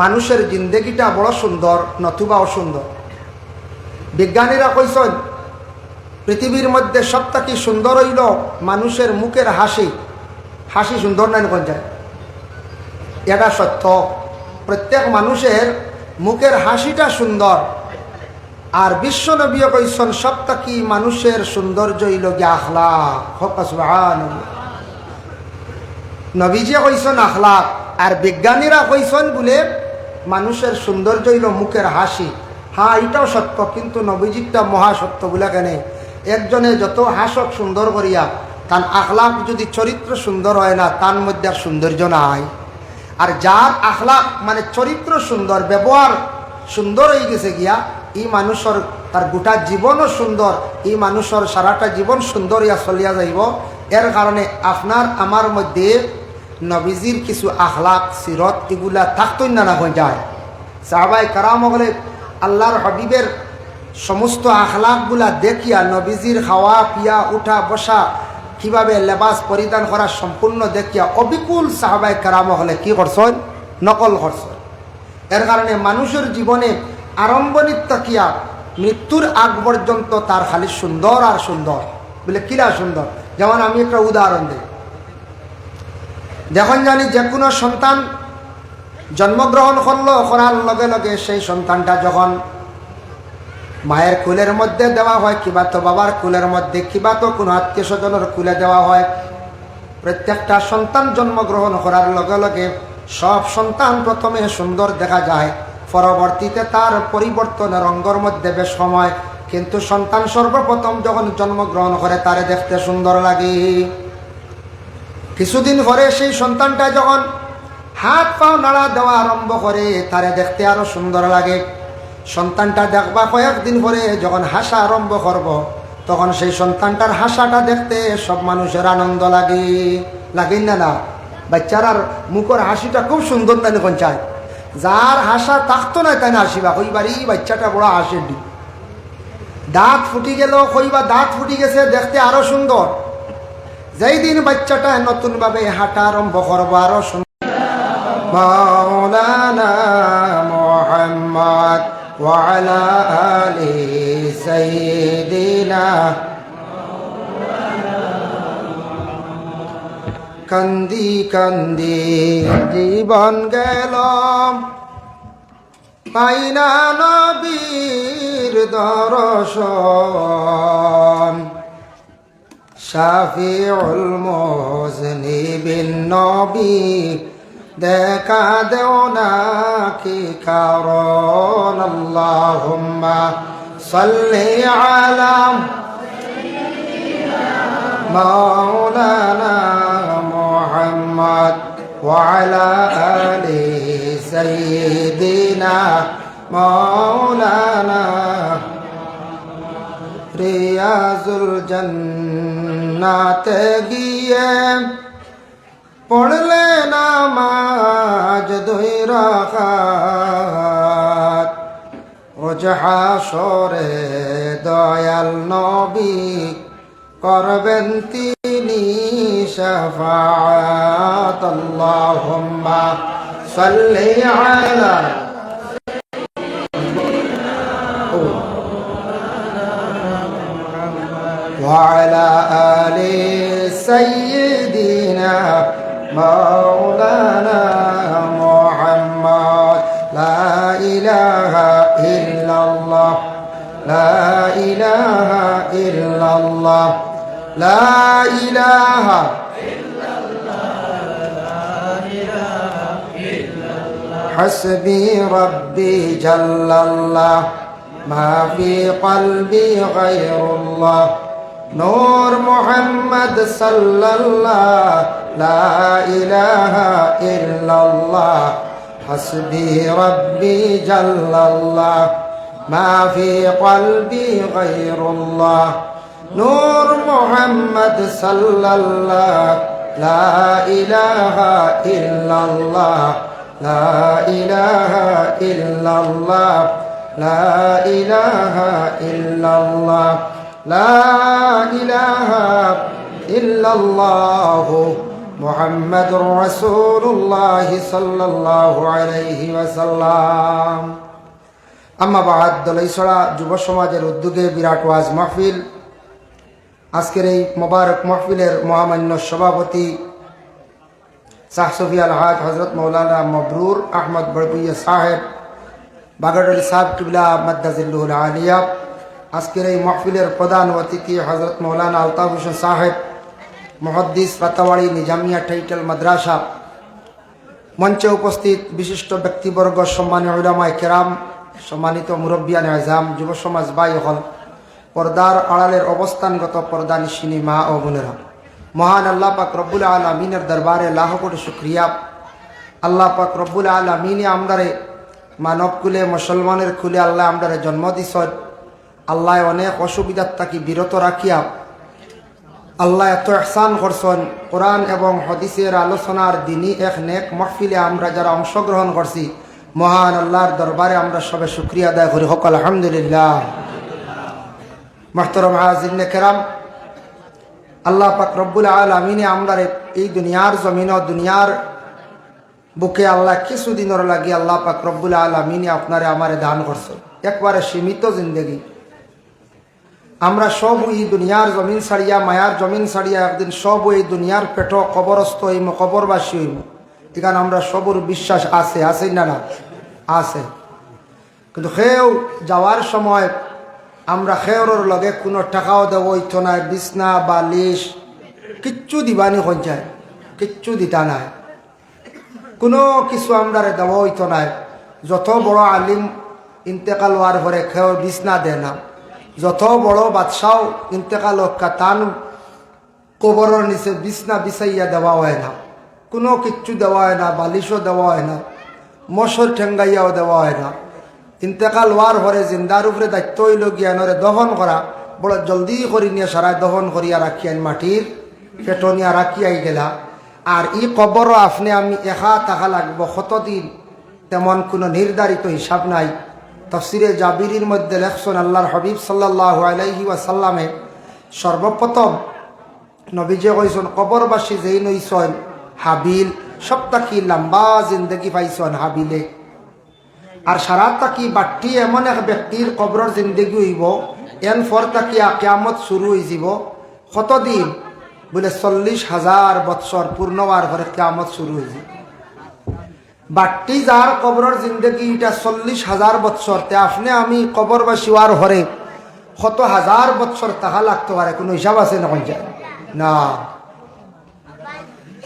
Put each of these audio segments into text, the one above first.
মানুষের জিন্দেগিটা বড় সুন্দর নতুবা অসুন্দর। বিজ্ঞানীরা কইছেন পৃথিবীর মধ্যে সবথেকে সুন্দর হইল মানুষের মুখের হাসি। হাসি সুন্দর নাই কোন যায়? এটা সত্য। প্রত্যেক মানুষের মুখের হাসিটা সুন্দর। আর বিশ্ব নবী কইছেন সবথেকে মানুষের সৌন্দর্য হইল গিয়া আখলাক। হক সুবহানাল্লাহ। নবীজি কইছেন আখলাক, আর বিজ্ঞানীরা কইছেন বলে মানুষের সৌন্দর্য হইল মুখের হাসি। হ্যাঁ, এটাও সত্য, কিন্তু নবীজিটা মহাসত্য বলে কেন? একজনে যত হাসক সুন্দর করিয়া, তার আখলাক যদি চরিত্র সুন্দর হয় না, তার মধ্যে আর সৌন্দর্য নাই। আর যার আখলাক মানে চরিত্র সুন্দর, ব্যবহার সুন্দর হয়ে গেছে গিয়া, এই মানুষের তার গোটা জীবনও সুন্দর, এই মানুষের সারাটা জীবন সুন্দর ইয়া চলিয়া যাইব। এর কারণে আপনার আমার মধ্যে নবীজির কিছু আখলাক সিরত এগুলা থাকতই না হয়ে যায়। সাহাবায়ে কেরাম বলে আল্লাহর হাবিবের সমস্ত আখলাকগুলা দেখিয়া, নবীজির খাওয়া পিয়া উঠা বসা কিভাবে লেবাস পরিধান করা সম্পূর্ণ দেখিয়া অবিকুল সাহাবায়ে কেরাম হলে কি করছেন? নকল করছেন। এর কারণে মানুষের জীবনে আরম্ভণির তাকিয়া মৃত্যুর আগ পর্যন্ত তার খালি সুন্দর আর সুন্দর। বলে কিরা সুন্দর? যেমন আমি একটা উদাহরণ দিই। যখন জানি যে কোনো সন্তান জন্মগ্রহণ করলো, করার লগে লগে সেই সন্তানটা যখন মায়ের কুলের মধ্যে দেওয়া হয়, কিবা তো বাবার কুলের মধ্যে, কিবা তো কোনো আত্মীয় স্বজনের কুলে দেওয়া হয়, প্রত্যেকটা সন্তান জন্মগ্রহণ করার লগে লগে সব সন্তান প্রথমে সুন্দর দেখা যায়, পরবর্তীতে তার পরিবর্তনের অঙ্গর মধ্যে বেশ সময়। কিন্তু সন্তান সর্বপ্রথম যখন জন্মগ্রহণ করে তারে দেখতে সুন্দর লাগে। কিছুদিন পরে সেই সন্তানটা যখন হাত পাও নাড়া দেওয়া আরম্ভ করে, তারে দেখতে আরো সুন্দর লাগে। সন্তানটা দেখবা কয়েকদিন পরে যখন হাসা আরম্ভ করব, তখন সেই সন্তানটার হাসাটা দেখতে সব মানুষের আনন্দ লাগে। লাগে না? না, বাচ্চারার মুখের হাসিটা খুব সুন্দর না কোন চায়? যার হাসা থাকতো না তাই না হাসিবা, কইবারই বাচ্চাটা বড় হাসির দি। দাঁত ফুটি গেল, কইবা দাঁত ফুটি গেছে, দেখতে আরো সুন্দর। যেই দিন বাচ্চাটা নতুন ভাবে হাঁটা আরম্ভ করবো, আরো সুন্দর। মাওলানা মুহাম্মদ ওয়া আলা আলি সাইয়্যিদিনা। কান্দি কান্দি জীবন গেল, পাইনা নবীর দর্শন। শাফিউল মুজনিবিন নবী দেখা দেও না কি কারণ। আল্লাহুম্মা সাল্লি আলা মাওলানা মুহাম্মদ ওয়া আলা আলি সাইয়্যিদিনা মাওলানা। রিয়াজুল জান্নাতে গিয়ে পড়লে নামাজ 2 রাকাত, রোজ হাসরে দয়াল নবী করবেন তিনি শাফাআত। আল্লাহুম্মা সাল্লি আলা ওয়া আলা আলি সাইয়্যিদিনা মাওলানা মুহাম্মদ। লা ইলাহা ইল্লাল্লাহ, লা ইলাহা ইল্লাল্লাহ, লা ইলাহা হাসবি রব্বি জাল্লাল্লাহ, মা ফি কলবি গায়রুল্লাহ। নূর মুহাম্মদ সাল্লাল্লাহ, লা ইলাহা ইল্লাল্লাহ, হাসবি রব্বি জাল্লাল্লাহ, মা ফি কলবি গায়রুল্লাহ। নূর মুহাম্মদ সাল্লাল্লাহ, লা ইলাহা ইল্লাল্লাহ, লা ইলাহা ইল্লাল্লাহ, লা ইলাহা ইল্লাল্লাহ, লা ইলাহা ইল্লাল্লাহ মুহাম্মাদুর রাসূলুল্লাহ সাল্লাল্লাহু আলাইহি ওয়াসাল্লাম। আম্মা বাদ, দলাইছড়া যুব সমাজের উদ্যোগে বিরাট ওয়াজ মাহফিল। আজকের এই মোবারক মাহফিলের মহামান্য সভাপতি শাহ সফি আল-হাজ হযরত মৌলানা মবরুর আহমদ বড়ভুইয়া সাহেব বাগড়ালি সাহেব কিবলা মাদ্দাজিল্লুহুল আলিয়া। আজকের এই মাহফিলের প্রধান অতিথি হযরত মৌলানা আলতাফ হোসেন সাহেব, মুহাদ্দিস, পাতাওয়াড়ি নিজামিয়া টাইটেল মাদ্রাসা। মঞ্চে উপস্থিত বিশিষ্ট ব্যক্তিবর্গ, সম্মানীয় উলামায়ে কেরাম, সম্মানিত মুরব্বিয়ান আযম, যুব সমাজ ভাই হল, পর্দার আড়ালের অবস্থানগত পর্দানিশিনী মা ও বোনেরা, মহান আল্লাহ পাক রব্বুল আলামিনের দরবারে লাখ কোটি শুকরিয়া। আল্লাহ পাক রব্বুল আলামিনে আমরারে মানব কুলে, মুসলমানের কুলে আল্লাহ আমরারে জন্ম দিছেন। আল্লাহ অনেক অসুবিধার থাকি বিরত রাখিয়া আল্লাহ এত ইহসান করছেন। কোরআন এবং হাদিসের আলোচনার দিনই এক নেক মাহফিলে আমরা যারা অংশগ্রহণ করছি, মহান আল্লাহর দরবারে আমরা সবে শুকরিয়া আদায় করি, হক আলহামদুলিল্লাহ। মুহতারাম হাজিরিনে কেরাম, আল্লাহ পাক রব্বুল আলামিনে আমরা এই দুনিয়ার জমিন ও দুনিয়ার বুকে আল্লাহ কিছুদিনের লাগি আল্লাহ পাক রব্বুল আলামিনে আপনারে আমারে দান করছেন একবারে সীমিত জিন্দগি। আমরা সব এই দুনিয়ার জমিন ছাড়িয়া, মায়ার জমিন ছাড়িয়া একদিন সব এই দুনিয়ার পেট কবরস্থ হইম, কবরবাসী হইম। এখানে আমরা সবর বিশ্বাস আছে, আছে না না আছে। কিন্তু সেও যাওয়ার সময় আমরা খেয়রের লগে কোনো টাকাও দেব হইতো না, বিছনা বালিশ কিচ্ছু দিবানি সঞ্চায়, কিচ্ছু দিতা নাই, কোনো কিছু আমরা দেওয়া হইতো না। যত বড় আলিম ইন্তেকাল হওয়ার পরে খেয়র বিছনা দেয় না, যত বড় বাদশাও ইন্তেকাল কাতান কবরের নিচে বিছনা বিছাইয়া দেওয়া হয় না, কোনো কিচ্ছু দেওয়া হয় না, বালিশও দেওয়া হয় না, মশর ঠেঙ্গাইয়াও দেওয়া হয় না। ইন্তেকাল হওয়ার পরে জিন্দার উপরে দায়িত্ব হইল জ্ঞানরে দহন করা, বড় জলদি করি নিয়ে সারায় দহন করিয়া রাখিয়ান, মাটির পেটনিয়া রাখিয়াই গেলা। আর ই কবরও আপনি আমি একা থাকা লাগবো কতদিন, তেমন কোনো নির্ধারিত হিসাব নাই। তাফসিরে জাবিরির মধ্যে লেখছেন আল্লাহর হাবিব সাল্লাল্লাহু আলাইহি ওয়াসাল্লামে সর্বপ্রথম নবীজে কইছেন কবরবাসী যেই নইছেন হাবিল, সব তাকি লম্বা জিন্দগি পাইছেন হাবিলে। আর সারা তাকি বাট্টি এমন এক ব্যক্তির কবরের জিন্দগি হইব, এন ফর তাকি কিয়ামত শুরু হয়ে যাব কতদিন বলে 40,000 বৎসর পূর্ণ হওয়ার পরে কিয়ামত শুরু হয়ে যাব। বাট্টি যার কবরের জিন্দগি এটা 40,000 বৎসর, তে আপনি আমি কবরবাসী হওয়ার হরে কত হাজার বৎসর তাহা লাগতে পারে, কোনো হিসাব আছে না যায় না।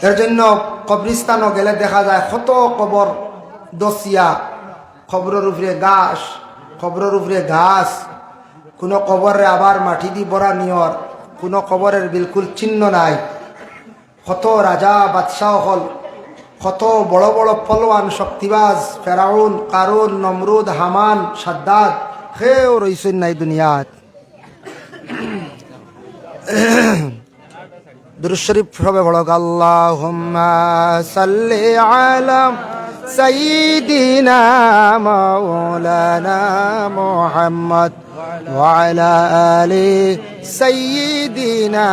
এর জন্য কবরিস্তানও গেলে দেখা যায় কত কবর দসিয়া, কবরের উপরে ঘাস, কবরের উপরে ঘাস, কোনো কবরে আবার মাটি দি বড়া নিয়র, কোনো কবরের বিলকুল চিহ্ন নাই। কত রাজা বাদশাহ হল, কত বড় বড় পলোয়ান শক্তিবাজ, ফেরাউন, কারুন, নমরুদ, হামান, সাদ্দাদ, কেউ রইছেন নাই দুনিয়াত। দুরূদ শরীফ সবে বড়, আল্লাহুম্মা সাল্লি আলা সাইয়্যিদিনা মাওলানা মুহাম্মদ ওয়া আলা আলি সাইয়্যিদিনা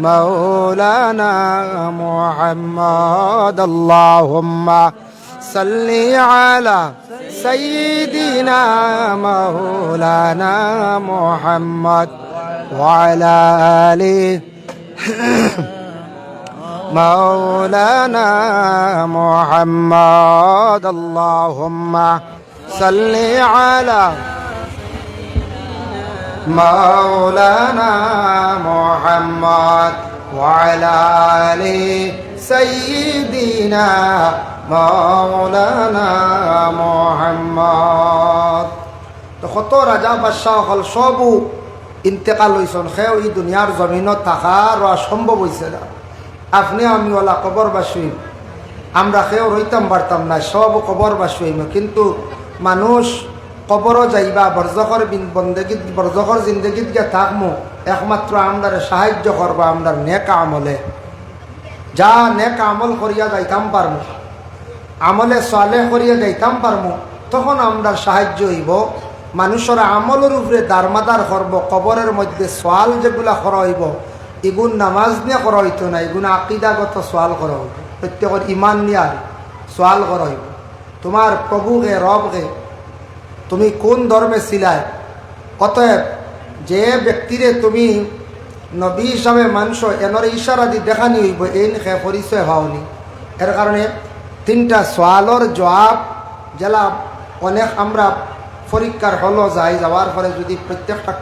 مولانا محمد اللهم صل على سيدنا مولانا محمد وعلى آله مولانا محمد اللهم صل على مولانا محمد وعلى آل سيدنا مولانا محمد। তো কত রাজা বাদশাহ হল সবু ইন্তেকাল হইছেন, সেও এই দুনিয়ার জমিনত থাকার অসম্ভব হয়েছে না। আপনি আমি ওলা কবরবাসী, আমরা সেও রইতাম পারতাম না, সব কবরবাসী হইম। কিন্তু মানুষ কবরও যাইবা, বরজখর বন্দেগীত বরজখর জিন্দগিত গিয়ে থাকমো, একমাত্র আমরা সাহায্য করবো আমরা নেক আমলে। যা নেক আমল করিয়া যাইতাম পারমো, আমলে সালেহ করিয়া যাইতাম পারমো, তখন আমরা সাহায্য হইব। মানুষের আমলের উপরে দারমাদার করব, কবরের মধ্যে সোয়াল যেগুলা করা হইব, এগুন নামাজ নিয়ে করা হইতো না, এগুন আকিদাগত সোয়াল করা হইত, প্রত্যেকের ইমান নিয়ে সোয়াল করা হইব। তোমার প্রভুকে রবকে তুমি কোন ধর্মে ছিলাই? অতএব যে ব্যক্তিরে তুমি নবী হিসাবে মানস এনর ইশারা দি দেখানি হইব এই খে পরিচয় হওনি। এর কারণে 3টা সোয়ালর জবাব জেলা অনেক আমরা পরীক্ষার হলো যাওয়ার পরে যদি প্রত্যেকটা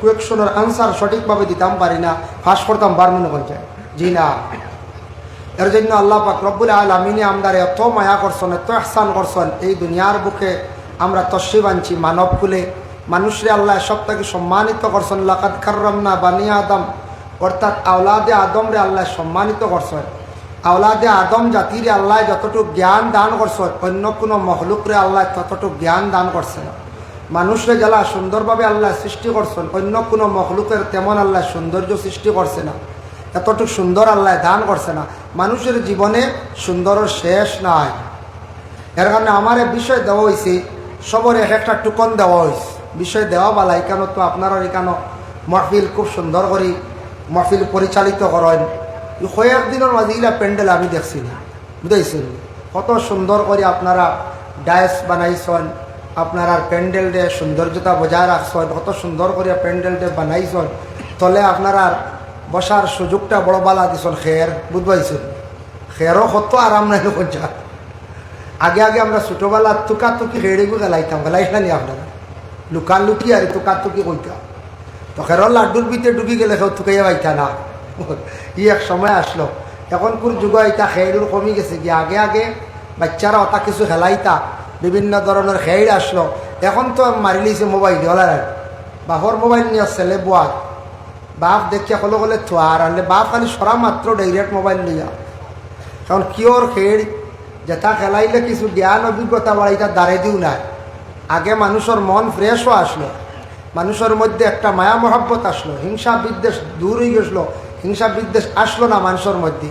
কুয়েকশনের আনসার সঠিকভাবে দিতাম পারি না, ফাঁস করতাম বার মনে করছে জি না। এর জন্য আল্লাহ পাক রব্বুল আলামিনে আমদারে এত মায়া করছেন, এত ইহসান করছেন, এই দুনিয়ার বুকে আমরা তশরিফ আনছি মানব কুলে। মানুষরে আল্লাহ সবটাকে সম্মানিত করছেন। লাকাদ কাররামনা বানি আদম, অর্থাৎ আওলাদে আদমরে আল্লাহ সম্মানিত করছেন। আওলাদে আদম জাতিরে আল্লাহ যতটুকু জ্ঞান দান করছেন অন্য কোনো মখলুকরে আল্লাহ ততটুকু জ্ঞান দান করছে না। মানুষরে যারা সুন্দরভাবে আল্লাহ সৃষ্টি করছেন অন্য কোনো মখলুকের তেমন আল্লাহ সৌন্দর্য সৃষ্টি করছে না, এতটুকু সুন্দর আল্লাহ দান করছে না। মানুষের জীবনে সুন্দরের শেষ নাই। এর কারণে আমার বিষয় দেওয়া হয়েছে, সবর একটা টুকন দেওয়া হয়েছে। বিষয় দেওয়া বালা এখানে তো আপনারা এখানে মহফিল খুব সুন্দর করে মহফিল পরিচালিত করেন। কয়েকদিনের মাঝে এগুলা প্যান্ডেল আমি দেখছি না, বুঝাইছেন কত সুন্দর করে আপনারা ডায়েস বানাইছেন, আপনারা প্যান্ডেল ডে সৌন্দর্যতা বজায় রাখছেন, কত সুন্দর করে প্যান্ডেল ডে বানাইছেন। তলে আপনারা বসার সুযোগটা বড় বালা দিছেন, খের বুঝবাইছেন, খেরও কত আরাম নাই পঞ্চা। আগে আগে আমরা ছোটোবেলা তুকাতুকি খেড়িগু খেলাইতাম, খেলাইছিলেন আপনারা লুকালুকি আর তুকাতুকি কইতাম। তো খেরর লাড্ডুর ভিতরে ঢুকি গেলে কেউ তুকাইয়া পাইতা না, ই এক সময় আসলো। এখন কোন যুগ এটা খেড়ুর কমে গেছে কি, আগে আগে বাচ্চারা ওটা কিছু খেলাইতা, বিভিন্ন ধরনের খেড় আসলো। এখন তো মারি লিছে মোবাইল ওলার, বাপর মোবাইল নিয়ে ছেলে বুয়ার, বাপ দেখিয়া কলে কলে থোয়ার আনলে বাপ খালি সরা মাত্র ডাইরেক্ট মোবাইল নিয়া। কারণ কিওর খেড় যেটা খেলাইলে কিছু জ্ঞান অভিজ্ঞতা বাড়াইতা দাঁড়ে দিও নাই। আগে মানুষের মন ফ্রেশও আসলো, মানুষের মধ্যে একটা মায়া মহব্বত আসলো, হিংসা বিদ্বেষ দূর হয়ে গেছিলো, হিংসা বিদ্বেষ আসলো না মানুষের মধ্যে।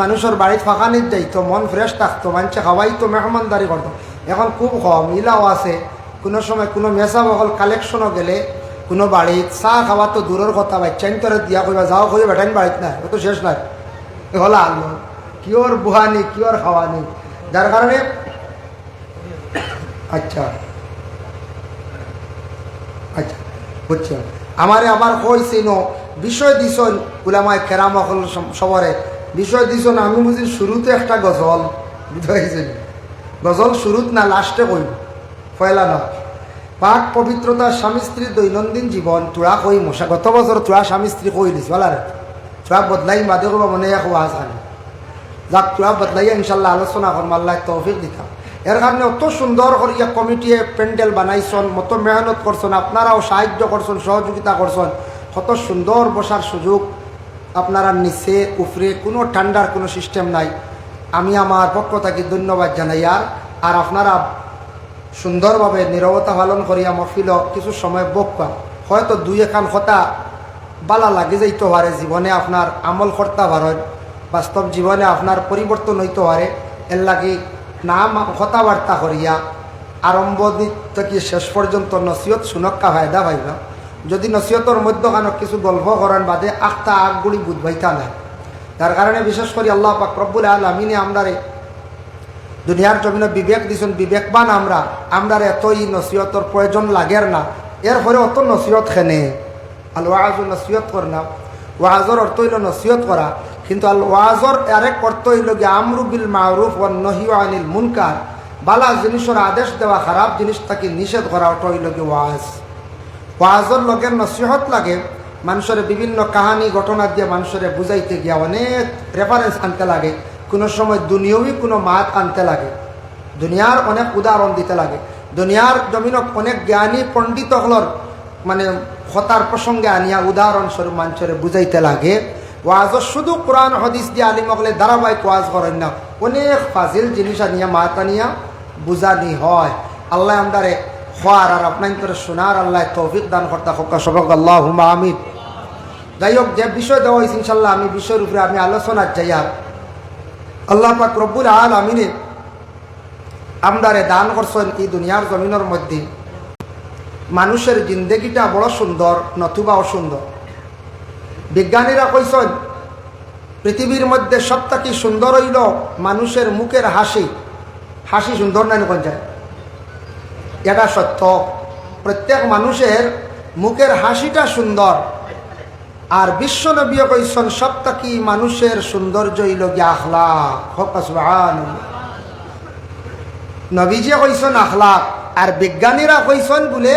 মানুষের বাড়িতে ফাঁকানিত যাইতো, মন ফ্রেশ থাকতো, মানুষে খাওয়াইতো, মেহমানদারি করতো। এখন খুব কম মিলাও আছে। কোনো সময় কোনো মেসা বকল কালেকশনও গেলে কোনো বাড়িত চাহ খাওয়া তো দূরের কথা, বাচ্চাইন তোরে দিয়া কইবা যাও কই বেটাইন বাড়িত নাই, ও তো শেষ নাই হলা আনলো কিওর বুহানি কিওর খাওয়ানি। যার কারণে আচ্ছা আচ্ছা বুঝছেন, আমারে আবার কইছে ন বিষয় দিছন উলামায়ে কেরাম হল সবরে বিষয় দিছন। আমি বুঝি শুরুতে একটা গজল বুঝাইছেন, গজল শুরুত না লাস্টে কইব, পয়লা না। পাক পবিত্রতা স্বামী স্ত্রীর দৈনন্দিন জীবন তোরা কই মশা গত বছর তোরা স্বামী স্ত্রী কই দিস বলারে তোরা বদলাই বাদে করবা মনে এক ওয়াজ আনি যাক তোরা বদলাইয়া ইনশাল্লাহ আলোচনা করম, আল্লাহ তৌফিক দিতাম। এর কারণে অত সুন্দর করিয়া কমিটিয়ে প্যান্ডেল বানাইছেন, মতো মেহনত করছেন, আপনারাও সাহায্য করছেন, সহযোগিতা করছেন, কত সুন্দর বসার সুযোগ আপনারা নিচে উপরে, কোনো ঠান্ডার কোনো সিস্টেম নাই। আমি আমার পক্ষ থেকে ধন্যবাদ জানাই। আর আপনারা সুন্দরভাবে নীরবতা পালন করিয়া মহফিল কিছু সময় বকবা, হয়তো দুই এখান কথা বালা লাগে যাইতে পারে, জীবনে আপনার আমল করতে পারেন, বাস্তব জীবনে আপনার পরিবর্তন হইতে পারে। এর লাগে নাম কথাবার্তা করিয়া আরম্ভ থেকে শেষ পর্যন্ত নসিহত সুনক্কা ফায়দা পাইবা। যদি নসিহতর মধ্যখানে কিছু গল্প করেন বাদে আখতা আগগুলি বুঝবাইতা নাই। যার কারণে বিশেষ করে আল্লাহ পাক রব্বুল আলামিনে আমরারে দুনিয়ার জমিনে বিবেক দিছেন, বিবেকবান আমরারে এতই নসিহতর প্রয়োজন লাগের না। এরপরে অত নসিহত খেনে আল ওয়াজ নসিহত কর না, ওয়াজর অর্থ হইল নসিহত করা, কিন্তু আল ওয়াজর আরেক অর্থ হইল গিয়ে আমরু বিল মারুফ ওয়ান নহি আনিল মুনকার, বালা জিনিসের আদেশ দেওয়া, খারাপ জিনিসটাকে নিষেধ করা, ওটা হইল গিয়ে ওয়াজ। ওয়াজর লগের নসিহত লাগে, মানুষের বিভিন্ন কাহানি ঘটনা দিয়ে মানুষের বুঝাইতে গিয়া অনেক রেফারেন্স আনতে লাগে, কোনো সময় দুনিয়াবি কোনো মাত আনতে লাগে, দুনিয়ার অনেক উদাহরণ দিতে লাগে, দুনিয়ার জমিনত অনেক জ্ঞানী পণ্ডিত হলর মানে হতার প্রসঙ্গে আনিয়া উদাহরণস্বরূপ মানুষের বুঝাইতে লাগে। ওয়াজর শুধু কোরআন হাদিস দিয়ে আলিম হলে ধারাবাহিক ওয়াজ করেন না, অনেক ফাজিল জিনিস আনিয়া মাত আনিয়া বুঝানি হয়। আল্লাহ আমদারে হওয়ার আর আপনার করে শোনার আল্লাহ তৌফিক দান করতে হকা সবক আল্লাহুম্মা আমিন। যাই হোক, যে বিষয় দেওয়া হয়েছে ইনশাল্লাহ আমি বিষয়ের উপরে আমি আলোচনার যাই। আর আল্লাহ পাক রব্বুল আলামিনে আমদারে দান করছেন এই দুনিয়ার জমিনের মধ্যে মানুষের জিন্দেগিটা বড় সুন্দর নতুবা অসুন্দর। বিজ্ঞানীরা কইছেন পৃথিবীর মধ্যে সবথেকে সুন্দর হইল মানুষের মুখের হাসি। হাসি সুন্দর না কোন যায়? এটা সত্য। প্রত্যেক মানুষের মুখের হাসিটা সুন্দর। আর বিশ্বনবী কইছেন সবথেকে মানুষের সৌন্দর্য হইল গিয়া আখলাক। সুবহানাল্লাহ। নবীজি কইছেন আখলাক, আর বিজ্ঞানীরা কইছেন বলে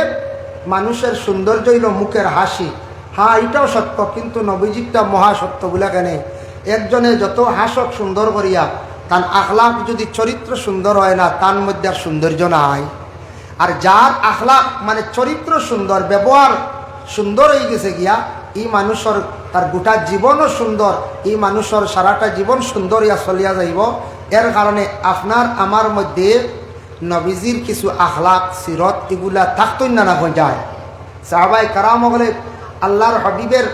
মানুষের সৌন্দর্য হইল মুখের হাসি। হ্যাঁ, এটাও সত্য, কিন্তু নবীজিটা মহাসত্য বলে কেন? একজনে যত হাসক সুন্দর করিয়া, তার আখলাক যদি চরিত্র সুন্দর হয় না, তার মধ্যে আর সৌন্দর্য নাই। আর যার আখলাক মানে চরিত্র সুন্দর, ব্যবহার সুন্দর হয়ে গেছে গিয়া, এই মানুষের তার গোটা জীবনও সুন্দর, এই মানুষের সারাটা জীবন সুন্দর ইয়া চলিয়া যাইব। এর কারণে আপনার আমার মধ্যে নবীজির কিছু আখলাক সিরত এগুলা থাকতই না হয়ে যায়। সাহাবায়ে কারাম হলে আল্লাহর হাবিবের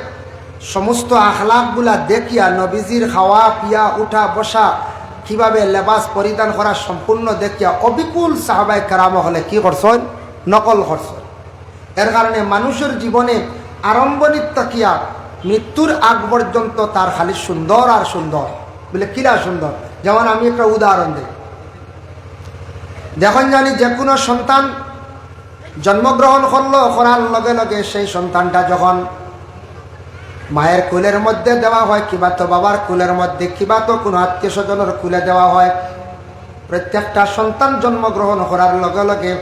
সমস্ত আখলাকগুলা দেখিয়া, নবীজির খাওয়া পিয়া উঠা বসা কিভাবে লেবাস পরিধান করা সম্পূর্ণ দেখিয়া অবিপুল সাহাবায়ে কারাম হলে কি করছেন? নকল করছেন। এর কারণে মানুষের জীবনে আরম্ভণির তাকিয়া মৃত্যুর আগ পর্যন্ত তার খালি সুন্দর আর সুন্দর বলে কিরা সুন্দর। যেমন আমি একটা উদাহরণ দিই। দেখুন, জানি যে কোনো সন্তান জন্মগ্রহণ করলো, করার লগে লগে সেই সন্তানটা যখন মায়ের কোলের মধ্যে দেওয়া হয়, কিবা তো বাবার কোলের মধ্যে, কিবা তো কোনো আত্মীয় স্বজনের কোলে দেওয়া হয়, প্রত্যেকটা সন্তান জন্মগ্রহণ করার লগে লগে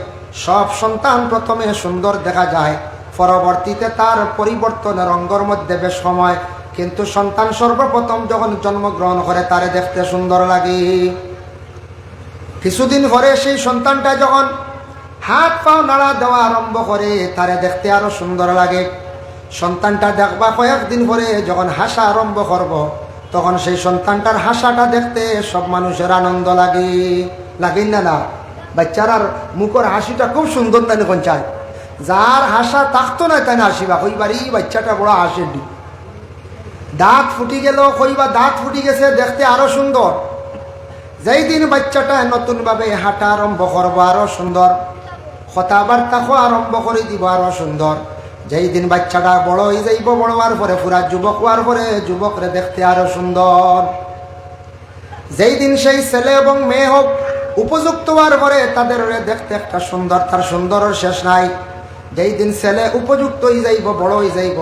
সব সন্তান প্রথমে সুন্দর দেখা যায়, পরবর্তীতে তার পরিবর্তনের অঙ্গর মধ্যে বেশ সময়। কিন্তু সন্তান সর্বপ্রথম যখন জন্মগ্রহণ করে তারে দেখতে সুন্দর লাগে। কিছুদিন পরে সেই সন্তানটা যখন হাত পাও নাড়া দেওয়া আরম্ভ করে, তারে দেখতে আরো সুন্দর লাগে। সন্তানটা দেখবা কয়েকদিন পরে যখন হাসা আরম্ভ করব, তখন সেই সন্তানটার হাসাটা দেখতে সব মানুষের আনন্দ লাগে। লাগেন না? না, বাচ্চারার মুখের হাসিটা খুব সুন্দর না কোন চায়? যার হাসা থাকতো না তাই না হাসিবা, কইবারই বাচ্চাটা বড় হাসের দি। দাঁত ফুটি গেল, কইবা দাঁত ফুটি গেছে, দেখতে আরো সুন্দর। যেই দিন বাচ্চাটা নতুনভাবে হাঁটা আরম্ভ করবো, আরো সুন্দর। কথাবার্তা আরম্ভ করে দিব, আরো সুন্দর। যেই দিন বাচ্চাটা বড় হয়ে যাইব, বড় হওয়ার পরে পুরা যুবক হওয়ার পরে যুবকরে দেখতে আরো সুন্দর। যেই দিন সেই ছেলে এবং মেয়ে হোক উপযুক্ত হওয়ার পরে তাদের দেখতে একটা সুন্দর, তার সুন্দরের শেষ নাই। যেই দিন ছেলে উপযুক্ত হয়ে যাইব, বড় হয়ে যাইব,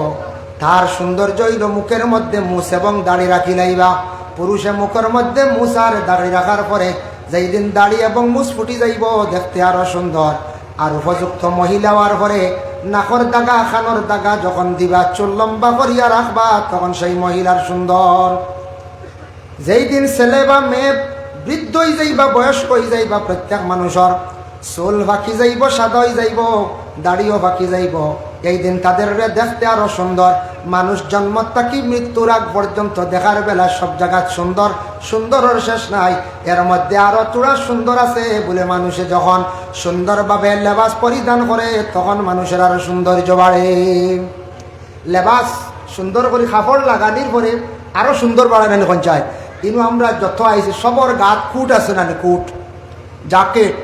তার সৌন্দর্য হইল মুখের মধ্যে মুছ এবং দাড়ি রাখি লাইবা। পুরুষে মুখের মধ্যে মুছ আর দাড়ি রাখার পরে যেই দিন দাড়ি এবং মুছ ফুটি যাইব, দেখতে আরো সুন্দর। আর উপযুক্ত মহিলা হওয়ার পরে নাকর দাগা খানোর দাগা যখন দিবা, চুল লম্বা করিয়া রাখবা, তখন সেই মহিলার সুন্দর। যেই দিন ছেলে বা মেয়ে বৃদ্ধ হয়ে যাইবা, বয়স্ক হয়ে যাইবা, প্রত্যেক মানুষের চুল বাকি যাইব, সাদা হয়ে যাইব, দাড়িও বাকি যাইব। এই দিন তাদের দেখতে আরো সুন্দর। মানুষ জন্ম থাকি মৃত্যুর আগ পর্যন্ত দেখার বেলা সব জায়গা সুন্দর, সুন্দরের শেষ নাই। এর মধ্যে আরো তোরা সুন্দর আছে বলে মানুষে যখন সুন্দরভাবে লেবাস পরিধান করে, তখন মানুষের আরো সৌন্দর্য বাড়ে। লেবাস সুন্দর করে কাপড় লাগানির পরে আরো সুন্দর বাড়ে না কোন চায়? কিন্তু আমরা যত আইছি সবর গাত কুট আছে না, কুট জ্যাকেট,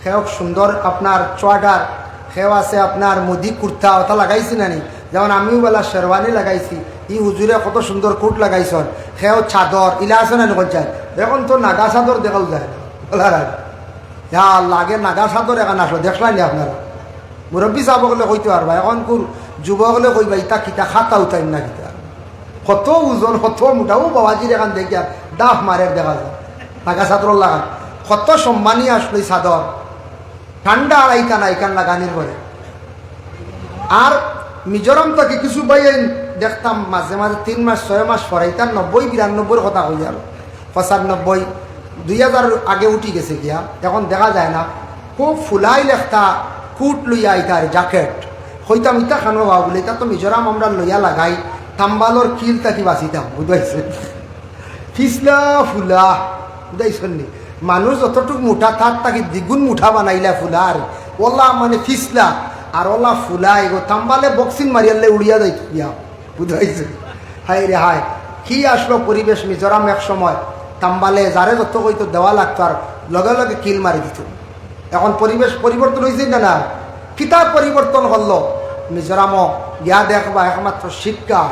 সেও সুন্দর আপনার চোয়াডার, সেও আছে আপনার মুদি কুর্তা, ওটা লাগাইছি না নি? যেমন আমিও বেলা শেরওয়ানি লাগাইছি, ই হুজুরে কত সুন্দর কুট লাগাইছন, সেও চাদর ইলা আছে না কোন চায়? এখন তো নাগা চাদর দেখাল যায় না, বলার লাগে নাগা চাদর এখন আসলো, দেখলাই নি আপনারা? মুরব্বী চাব গেলে কইতে পারবা, এখন কোন যুবক হলে কইবা ইতা কিতা খাতা উঠাই না কিতা, কত ওজন কত মোটাও বাবাজির এখান দেখিয়া দাফ মারে দেখা যায়। নাগা চাদর লাগান কত সম্মানী আসলো চাদর, ঠান্ডা আড়াইকা না এখান লাগানির পরে। আর মিজোরাম থেকে কিছু ভাই দেখতাম মাঝে মাঝে 3 মাস 6 মাস পরে, তার 90-92 কথা কই, আর 95 2000 আগে উঠি গেছে গিয়া, এখন দেখা যায় না। খুব ফুলাই লেখতা কুট লইয়া আইতার জ্যাকেট, হইতাম ইতা খানো বা বলে, এটা তো মিজোরাম আমরা লইয়া লাগাই, তাম্বালোর কিল তাকি বাঁচিতাম, বুঝাইছে? ফিসলা ফুলা বুঝাইছেন নি? মানুষ যতটুকু মুঠা তার তাকে দ্বিগুণ মুঠা বানাইলা ফুলা, আর ওলা মানে ফিসলা আর ওলা ফুলা এগো তাম্বালে বক্সিং মারিয়ালে উড়িয়া যাই গিয়া, বুঝাইছে? হাই রে হাই, কি আসলো পরিবেশ মিজোরাম এক সময়, তাম্বালে যারে যত কইতো দেওয়া লাগতো আর লগে লগে কিল মারি দিত। এখন পরিবেশ পরিবর্তন হয়েছে না? না, কিতাব পরিবর্তন হলো। মিজোরামও গিয়া দেখবা একমাত্র শিক্ষা,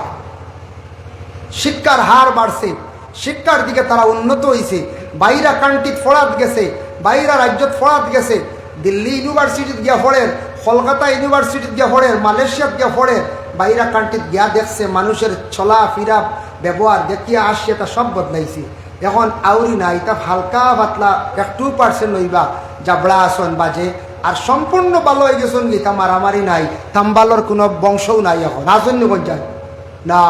শিক্ষার হার বাড়ছে, শিক্ষার দিকে তারা উন্নত হয়েছে, বাইরা কান্ট্রিত ফরাত গেছে, বাইরা রাজ্যত ফরাত গেছে, দিল্লি ইউনিভার্সিটিত গিয়া পড়েন, কলকাতা ইউনিভার্সিটিত গিয়া পড়েন, মালয়েশিয়াত গিয়া পড়েন, বাইরা কান্ট্রিত গিয়া দেখছে মানুষের চলা ফিরা ব্যবহার দেখিয়া আসছে, তা সব বদলাইছে। এখন আউরি নাই, তা হালকা পাতলা 1-2% লইবা জাবড়া আসন বাজে, আর সম্পূর্ণ ভালো হয়ে গেছেন গীতা মারামারি নাই, তাম্বালর কোনো বংশও নাই। এখন আসন্য যায় না,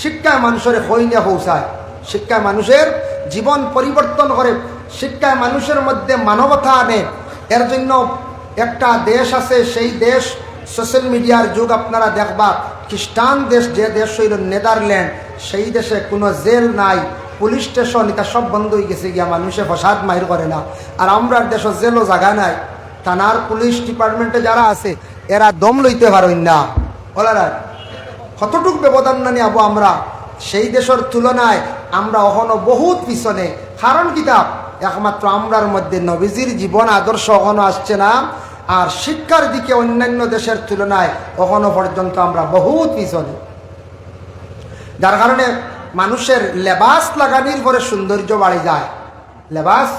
শিক্ষায় মানুষের হইনে পৌঁছায়, শিক্ষায় মানুষের জীবন পরিবর্তন করে, শিক্ষায় মানুষের মধ্যে মানবতা আনে। এর জন্য একটা দেশ আছে, সেই দেশ সোশ্যাল মিডিয়ার যুগ, আপনারা দেখবা খ্রিস্টান দেশ, যে দেশ হইল নেদারল্যান্ড, সেই দেশে কোনো জেল নাই, পুলিশ স্টেশন, এটা সব বন্ধ হয়ে গেছে গিয়া, মানুষে ফসাদ মাহির করে না। আর আমরা দেশের জেলও জায়গা নাই, থানার পুলিশ ডিপার্টমেন্টে যারা আছে এরা দম লইতে পারেন না। ওলারা কতটুক ব্যবধান না নিয়ে আমরা সেই দেশের তুলনায় আমরা এখনো বহুত পিছনে। কারণ কিতাব একমাত্র আমরার মধ্যে নবীজির জীবন আদর্শ এখনো আসছে না, আর শিক্ষার দিকে অন্যান্য দেশের তুলনায় এখনো পর্যন্ত আমরা বহুত পিছনে। যার কারণে মানুষের লেবাস লাগানির পরে সৌন্দর্য বাড়ি যায়, লেবাস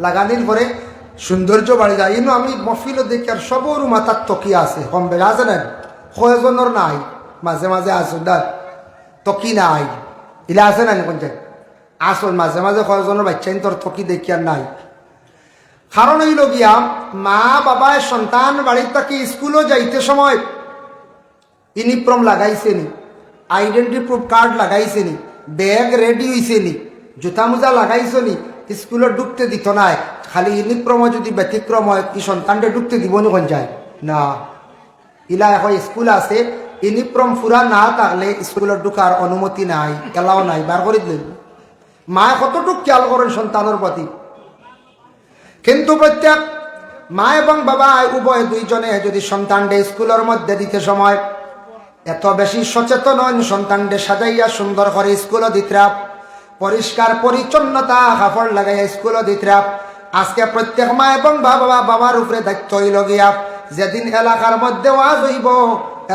লাগানির পরে সৌন্দর্য বাড়ি যায়। ইনো আমি মফিল দেখি আর সবর মাথার তকি আছে, কম বেলা আছে না, কয়জনের নাই, মাঝে মাঝে আসুন দার তকি নাই, ইলা আছে না কোন আসল মাঝে মাঝে কয়জনের বাচ্চা তোর তকি দেখি আর নাই। কারণ হইল গিয়া মা বাবায় সন্তান বাড়ির তাকে স্কুলও যাইতে সময় ইউনিফর্ম লাগাইছে নি, আইডেন্টি প্রুফ কার্ড লাগাইছে নি, ব্যাগ রেডি হয়েছে নি, জুতা মোজা লাগাইছো নি, স্কুলে ঢুকতে দিত নাই। খালি ইউনিফর্ম যদি ব্যতিক্রম হয় কি সন্তানটা ঢুকতে দিব নি কোন যায় না। ইলা এখন স্কুল আছে, ইউনিফর্ম ফুরা না থাকলে স্কুলে ঢুকার অনুমতি নাই, এলাও নাই, বার করে দিলেন। মা কতটুকু খেয়াল করেন সন্তানের প্রতি। কিন্তু প্রত্যেক মা এবং বাবা উভয় দুইজনে যদি সন্তানদের স্কুলের মধ্যে দিতে সময় এত বেশি সচেতন হন, সন্তানদের সাজাইয়া সুন্দর করে স্কুলে দিতরাপ, পরিষ্কার পরিচ্ছন্নতা কাপড় লাগাইয়া স্কুলে দিতরাপ। আজকে প্রত্যেক মা এবং বাবার উপরে দায়িত্ব হইল গিয়া, যেদিন এলাকার মধ্যে ওয়াজ হইব,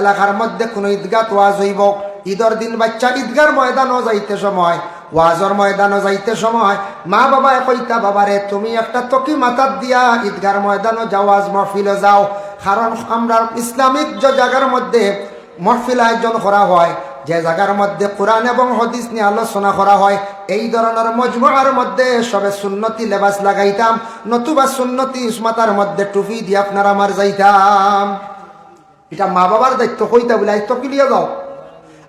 এলাকার মধ্যে কোনো ঈদগাহ ওয়াজ হইব, ঈদের দিন বাচ্চা ঈদগার ময়দানও যাইতে সময়, ওয়াজর ময়দানও যাইতে সময় মা বাবা কইতা, বাবারে তুমি একটা তকি মাথার দিয়া ঈদগার ময়দানও যাও, ওয়াজ মাহফিলে যাও। কারণ আমরা ইসলামিক যে জায়গার মধ্যে মাহফিল আয়োজন করা হয়, যে জায়গার মধ্যে কোরআন এবং হাদিস নিয়ে আলোচনা করা হয়, এই ধরনের মজমুআর মধ্যে সবে সুন্নতি লেবাস লাগাইতাম, নতুবা সুন্নতি মাথার মধ্যে টুপি দিয়ে আপনারা আমার যাইতাম। এটা মা বাবার দায়িত্ব, কইতা বলে তকি লিয়ে যাও।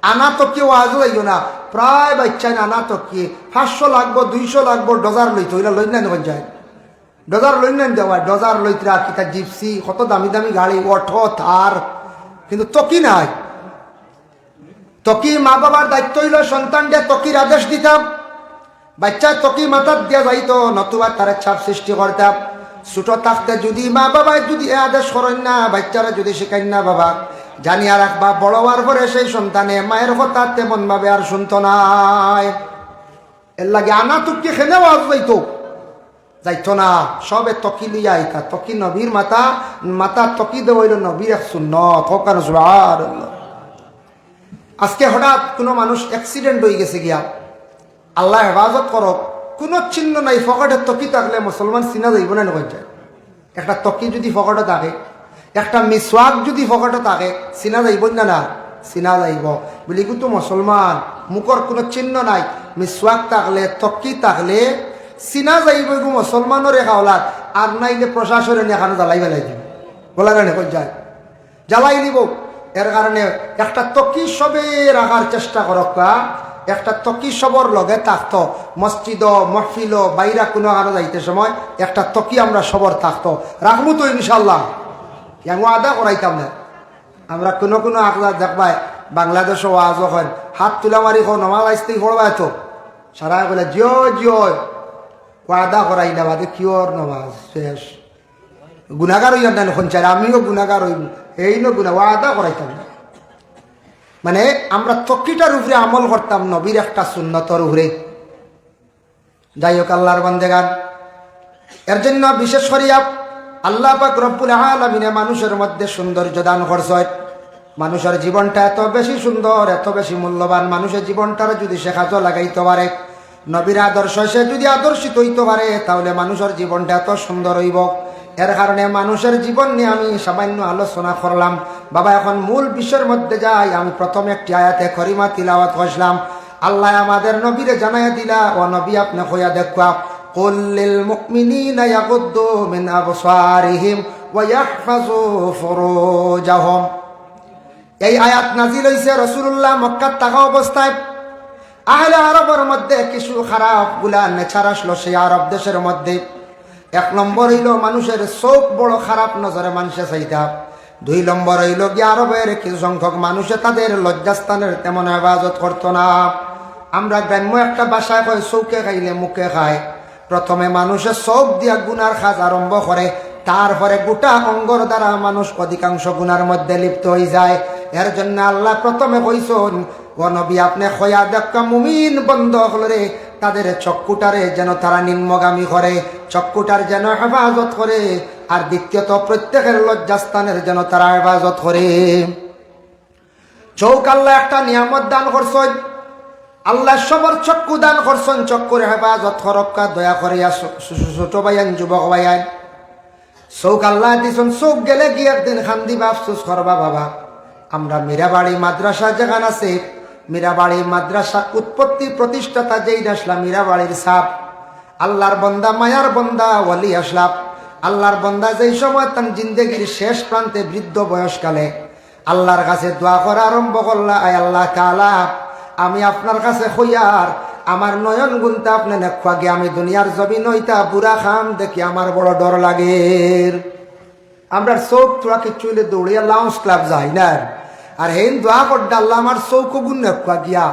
আনা তকি ওয়াজও যাইও না, প্রায় বাচ্চায় আনা তকি 500 লাগবো, 200 লাগবো, ডজার লইতো, ওইটা লই নেন যায়, ডজার লই নেন দেওয়া, ডজার লইতরা কিতা জিপসি, কত দামি দামি গাড়ি, অটো, থার, কিন্তু তকি নাই। তকি মা বাবার দায়িত্ব হইল সন্তানকে তকির আদেশ দিতাম, বাচ্চা তকি মাথার দিয়া যাইতো, নতুবা তার ছাপ সৃষ্টি করতাম। ছোট থাকতে যদি মা বাবা যদি এ আদেশ করেন না, বাচ্চারা যদি শেখাই না, বাবা জানিয়া রাখবা বড় হওয়ার পরে সেই সন্তানে মায়ের কথা তেমন ভাবে আর শুনতো নাই। এর লাগে আনা তুকি খেলেও আজ যাইতো না, সবে তকি লিয়া আইতা। তকি নবীর মাথা তকি দেওয়া হইল নবীর এক সুন্নত। আজকে হঠাৎ কোনো মানুষ অ্যাক্সিডেন্ট হয়ে গেছে গিয়া, আল্লাহ হেফাজত করক, কোনো চিহ্ন নাই, ফকটের তকি থাকলে মুসলমান চিনা যাইব না নয় যায়। একটা তকি যদি ফকটে থাকে, একটা মিসওয়াক যদি ফকটে থাকে, চিনা যাইব না, না চিনা যাইব বলি কিন্তু মুসলমান, মুখর কোনো চিহ্ন নাই, মিসওয়াক থাকলে তকি থাকলে চিনা যাইব গো মুসলমানের খাওলার। আর নাইলে প্রশাসনে এখানে জ্বালাই বেলাই দিব, বলা না যায় জ্বালাই দিব। এর কারণে একটা তকি সবে রাখার চেষ্টা করক, একটা তকি সবর লগে থাকতো, মসজিদ মহফিল বাইরা কোনো আরো যাইতে সময় একটা তকি আমরা সবর থাকতো, রাখবো তো ইনশাল্লাহ, আমি আদা করাইতাম না। আমরা কোনো কোনো আকলার দেখবাই বাংলাদেশও ওয়াজ হয়, হাত তুলা মারি নমাজ আসতেই পড়বাই তো সারা বলে জিও জিও ওয়াদা করাই না, বাদে কিওর নমাজ শেষ, গুণাগার হইয়া না চাই, আমিও গুণাগার হইব, এই ন গুণা ওয়াদা করাইতাম না। মানে আমরা তকিটার উপরে আমল করতাম, নবীর একটা সুন্নতর উপরে। যাই হোক আল্লাহর বান্দেগান, এর জন্য বিশেষ করিয়া আল্লাহ পাক রব্বুল আলামিন মানুষের মধ্যে সৌন্দর্য দান করছেন। মানুষের জীবনটা এত বেশি সুন্দর, এত বেশি মূল্যবান, মানুষের জীবনটার যদি সে কাজে লাগাইতে পারে, নবীর আদর্শ সে যদি আদর্শিত হইতে পারে, তাহলে মানুষের জীবনটা এত সুন্দর হইব। এর কারণে মানুষের জীবন নিয়ে আমি সামান্য আলোচনা করলাম। বাবা, এখন মূল বিষয়ের মধ্যে যাই। আমি প্রথমে একটি আয়াতে করিমা তিলাওয়াত করলাম। আল্লাহ আমাদের নবীরে জানাইয়া দিলা, ও নবী আপনি কইয়া দেখবা, কুল লিল মুমিনিনা ইয়াগুদ্দু মিন আবসারিহিম ওয়া ইয়াহফাযু ফুরুজাহুম। এই আয়াত নাজিল হইছে রাসূলুল্লাহ মক্কাত থাকা অবস্থায়। আহলে আরবের মধ্যে কিছু খারাপ গুলা নেচার আসলো সেই আরব দেশের মধ্যে। এক নম্বর হইল মানুষের চোখ বড় খারাপ নজরে মানুষে চাইতা। দুই নম্বর হইল গিয়ে আরবের কিছু সংখ্যক মানুষে তাদের লজ্জাস্থানের তেমন হেফাজত করতো না। আমরা গ্রাম্য একটা বাসায় কয় চৌকে খাইলে মুখে খায়। প্রথমে মানুষের চোখ দিয়া গুনার কাজ আরম্ভ করে, তারপরে গোটা অঙ্গর দ্বারা মানুষ অধিকাংশ গুনার মধ্যে লিপ্ত হয়ে যায়। এর জন্য আল্লাহ প্রথমে কইছেন, ও নবী আপনি খয়া দেখা মুমিন বন্ধ হলরে তাদের চক্ষুটারে যেন তারা নিম্নগামী করে, চক্ষুটার যেন হেফাজত করে। আর দ্বিতীয়ত প্রত্যেকের লজ্জাস্থানের যেন তারা হেফাজত করে। চৌক আল্লাহ একটা নিয়ামত দান করছেন, আল্লাহ সবর চক্ষু দান করছেন। চক্ষুর হেফাজত হরক্কা দয়া করিয়া ছোট ভাইয়ান যুবক ভাইয়ান চৌক আল্লাহ দিছেন। চৌক গেলে গিয়ে একদিন খান্দিবা, আফসোস করবা বাবা। আমরা মীরাবাড়ি মাদ্রাসা যেখানে আছে, মীরাবাড়ি মাদ্রাসা উৎপত্তি প্রতিষ্ঠাতা যেই আসলাম মীরাবাড়ির সাপ, আল্লাহর বন্দা, মায়ার বন্দা, ওয়ালি আসলাম। আল্লাহর বন্দা যেই সময় তার জিন্দেগির শেষ প্রান্তে বৃদ্ধ বয়সকালে আল্লাহর কাছে দোয়া করা আরম্ভ করলা, আয় আল্লাহ তাআলা, আমি আপনার কাছে হইয়ার আমার নয়ন গুনতে আপনি নেখা গিয়ে আমি দুনিয়ার জমিন হইতা বুড়া খাম দেখি আমার বড় ডর লাগে। আমরা চৌক তোরা কিছু হইলে দৌড়িয়া লাউন্স ক্লাব যাই না, আর হেন দোয়া করডা আল্লাহ আমার চৌক গুণ নেখা গিয়া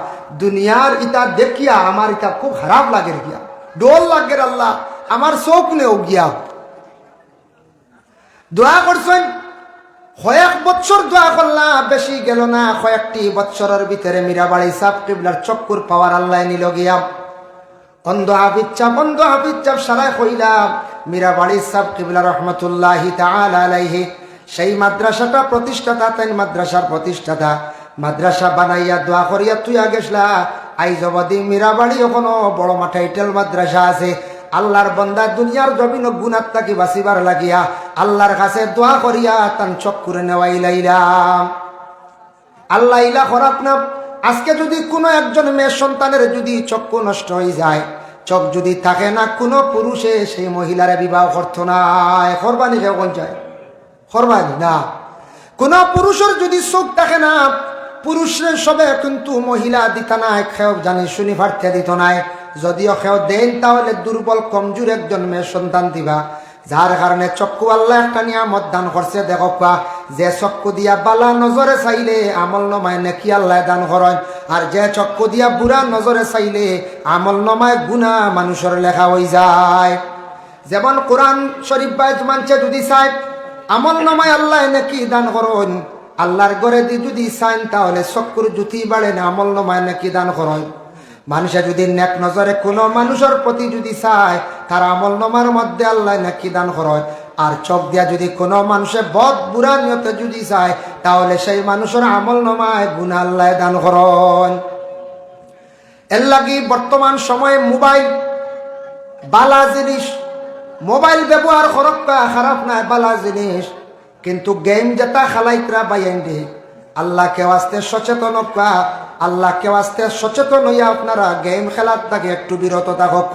দুনিয়ার ইটা দেখিয়া আমার ইটা খুব খারাপ লাগে গিয়া, ডোল লাগে আল্লাহ আমার চৌক নেও গিয়া। দোয়া করছেন, কয়েক বছর দোয়া করলাম, বেশি গেল না, কয়েকটি বছরের ভিতরে মীরাবাড়ি সাপ কিবলার চক্কুর পাওয়ার আল্লাহ নিল গিয়া। অন্ধ হাফিজ চাপ সারাই কইলাম মীরাবাড়ি সাপ কিবলা রহমতুল্লাহি তাআলা আলাইহি সেই মাদ্রাসাটা প্রতিষ্ঠাতা, তাই মাদ্রাসার প্রতিষ্ঠাতা মাদ্রাসা বানাইয়া দোয়া করিয়া তুই গেছলা। আইজ অবধি মীরাবাড়ি এখনো বড় মাঠাইটেল মাদ্রাসা আছে। আল্লাহর বন্দা দুনিয়ার জমিন গুনাত তাকি বাঁচিবার লাগিয়া আল্লাহর কাছে দোয়া করিয়া তান চক্ষুরে নেওয়াই লাইলাম। আল্লাহ ইলা খারাপ না। আজকে যদি কোনো একজন মেয়ের সন্তানের যদি চক্ষু নষ্ট হয়ে যায়, চোখ যদি থাকে না, কোনো পুরুষে সেই মহিলারে বিবাহ করতো না। করবানি কেমন যায়? করবানি না। কোনো পুরুষের যদি চোখ থাকে না, পুরুষের সবে কিন্তু মহিলা দিত না, খেয়ে জানি শুনি ফার্তে দিত নাই। যদিও খেয়ে দেন তাহলে দুর্বল কমজোর একজন মেয়ের সন্তান দিবা। যার কারণে চক্ষু আল্লাহ একটা নিয়ামত দান করছে। দেখো যে চক্ষু দিয়া বালা নজরে চাইলে আমল নমায় নেকি আল্লাহ দান করেন, আর যে চক্ষু দিয়া বুড়া নজরে চাইলে আমল নমায় গুনাহ মানুষের লেখা হয়ে যায়। যেমন কোরআন শরীফ বাইত মানছে যদি চায় আমল নমায় আল্লাহ নেকি দান করেন, আল্লাহর ঘরে দি যদি চান তাহলে চক্ষুর জ্যোতি বাড়ে না, আমল নমায় নেকি দান করেন। মানুষে যদি নেক নজরে কোনো মানুষের প্রতি যদি চায়, তার আমল নামার মধ্যে আল্লাহ নেকি দান করেন। আর চোখ দিয়া যদি কোনো মানুষের বদ বুড়া নিয়তে যদি চায়, তাহলে সেই মানুষের আমল নামায় গুনাহ আল্লাহ দান করেন। এর লাগি বর্তমান সময়ে মোবাইল বালা জিনিস, মোবাইল ব্যবহার করক্কা খারাপ নাই, বালা জিনিস। কিন্তু গেম যেটা খেলাইতরা বাইন দে, আল্লাহকে ওয়াস্তে সচেতন হওয়া, আল্লাহকে ওয়াস্তে সচেতন হইয়া আপনারা গেম খেলার থেকে একটু বিরত থাকুক।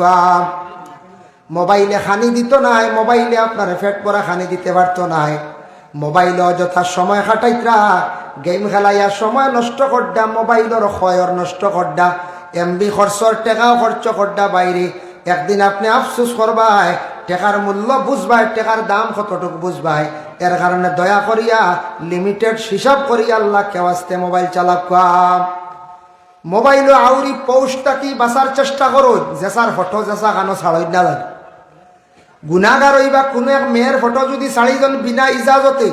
মোবাইলে খানি দিত নাই, মোবাইলে আপনার ফেট পরা খানি দিতে পারতো নাই। মোবাইলে অযথা সময় কাটাইতরা, গেম খেলাইয়া সময় নষ্ট করডা, মোবাইলের ক্ষয়র নষ্ট করডা, এমবি খরচর টেকাও খরচ করডা বাইরে। একদিন আপনি আফসোস করবাই, টেকার মূল্য বুঝবাই, টেকার দাম কতটুকু বুঝবাই। এর কারণে দয়া করিয়া লিমিটেড হিসাব করিয়া আল্লাহকে ওয়াস্তে মোবাইল চালাক। মোবাইল আউরি পোস্টটা কি বাঁচার চেষ্টা করো, জেসার ফটো জেসা কানো ছাড়ই না লাগে। গুনাগার হইবা কোনো এক মেয়ের ফটো যদি ছাড়িজন বিনা ইজাজতে,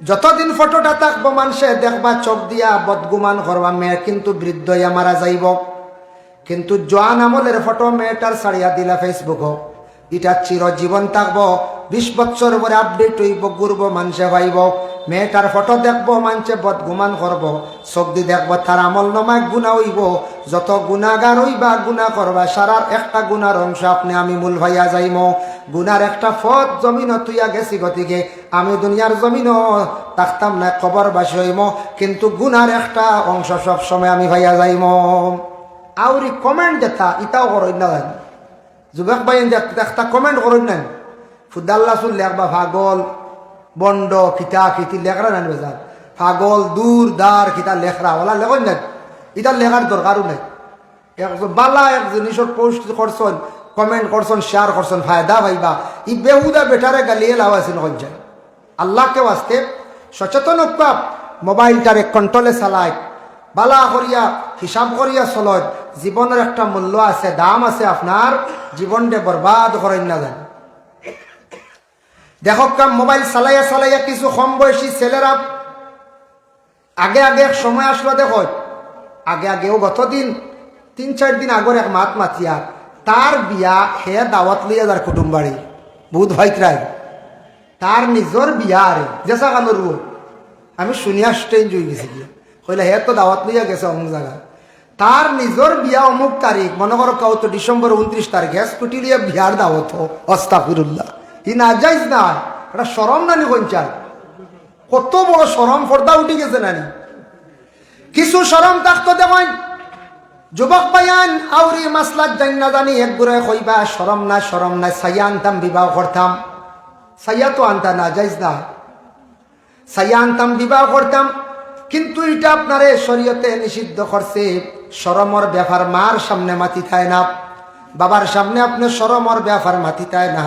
যতদিন ফটোটা থাকবো মানুষে দেখবা চোখ দিয়া বদগুমান করবা, মেয়ে কিন্তু বৃদ্ধ হইয়া মারা যাইব। কিন্তু জোয়ান আমলের ফটো মেয়েটার ছাড়িয়া দিলা ফেসবুক, এটা চিরজীবন থাকবো। 20 বছর পরে আপডেট হইব, ঘুরব, মানুষে ভাইব। মেয়েটার ফটো দেখবো, মানছে বদগুমান করবো, চোখ দি দেখবো তার আমল নামায় গুণা হইব। যত গুণাগার হইবা, গুণা করবা, সারার একটা গুণার অংশ আপনি আমি মূল ভাইয়া যাইম। গুনার একটা ফত জমিন তুইয়া গেছি, গতিকে আমি দুনিয়ার জমিন থাকতাম না, কবরবাসী হইম, কিন্তু গুনার একটা অংশ সব সময় আমি ভাইয়া যাইম। আউরি কমেন্ট যেটা ইটাও করই না, যুবক ভাই একটা কমেন্ট করই না, ফুদাল্লা চুল লেখবা পাগল, বন্ড খিতা খিতি লেখরা নেন বেজার, পাগল দূর দার খিতা লেখরা ওলা লেখ না, এটা লেখার দরকারও নাই। একজন বালা এক জিনিসের পোস্ট করছেন, কমেন্ট করছেন, শেয়ার করছেন, ফায়দা ভাইবা, ই বেহুদা বেটারে গালিয়ে লাভ আছে নয় যায়। আল্লাহকে ওয়াস্তে সচেতন পাপ, মোবাইলটারে কন্ট্রোলে চালায়, বালা করিয়া হিসাব করিয়া চলয়। জীবনের একটা মূল্য আছে, দাম আছে, আপনার জীবনটা বরবাদ করেন না যান। দেখো কাম মোবাইল চালাইয়া চালাইয়া কিছু কম বয়সী ছেলেরা আগে আগে এক সময় আসলো, দেখো আগে আগেও গতদিন 3-4 দিন আগর এক মাত মাতিয়া তার বিয়া হে দাওয়াত লইয়া যার কুটুম বাড়ি বহুত ভাইতরাই, তার নিজর বিয়া আরে জেসা কানোর আমি শুনিয়া স্টেঞ্জ হয়ে গেছি গিয়া, কইলে হে তো দাওয়াত লইয়া গেছে অমুক জায়গা, তার নিজর বিয়া অমুক তারিখ, মনে করো কাউ তো ডিসেম্বর 29 তারিখে স্কুটি লিয়ে বিয়ার দাওয়াত আস্তাগফিরুল্লাহ। ই না যাইস না, এটা শরম নানি কঞ্চাল, কত বড় শরম, পর্দা উঠে গেছে নানি, কিছু শরম থাকতো। দেখেন যুবক ভাইয়ান আউরি মাসলাত জানি না জানি এক গুড়ে কইবা শরম না, শরম না, সাইয়া আনতাম বিবাহ করতাম, সাইয়া তো আনতা না যাইস না, সাইয়া আনতাম বিবাহ করতাম, কিন্তু এটা আপনারে শরীয়তে নিষিদ্ধ করছে। শরমর ব্যাপার মার সামনে মাতি থায় না, বাবার সামনে আপনি শরমর ব্যাপার মাতি থায় না।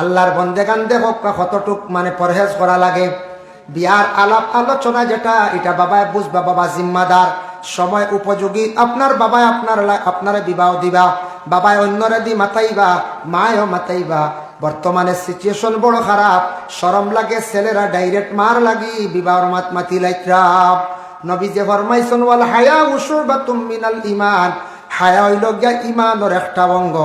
আল্লাহর বন্দেগান দেখো কতটুক মানে পরহেজ করা লাগে। বিয়ার আলাপ আলোচনা যেটা, এটা বাবায় বুঝবা, বাবা জিম্মাদার, সময় উপযোগী। আপনার বাবায় আপনার বিবাহ দিবা, বাবায় অন্যরে দি মাতাইবা, মায়ও মাতাইবা। বর্তমানে সিচুয়েশন বড় খারাপ, শরম লাগে, ছেলেরা ডাইরেক্ট মার লাগি বিবাহর মাত মাতি লাইত্রাপ। নবী যে ফরমাইছেন ওয়াল হায়া উশুবাতুম মিনাল ঈমান, হায়া হইল গিয়া ঈমানের একটা অঙ্গ,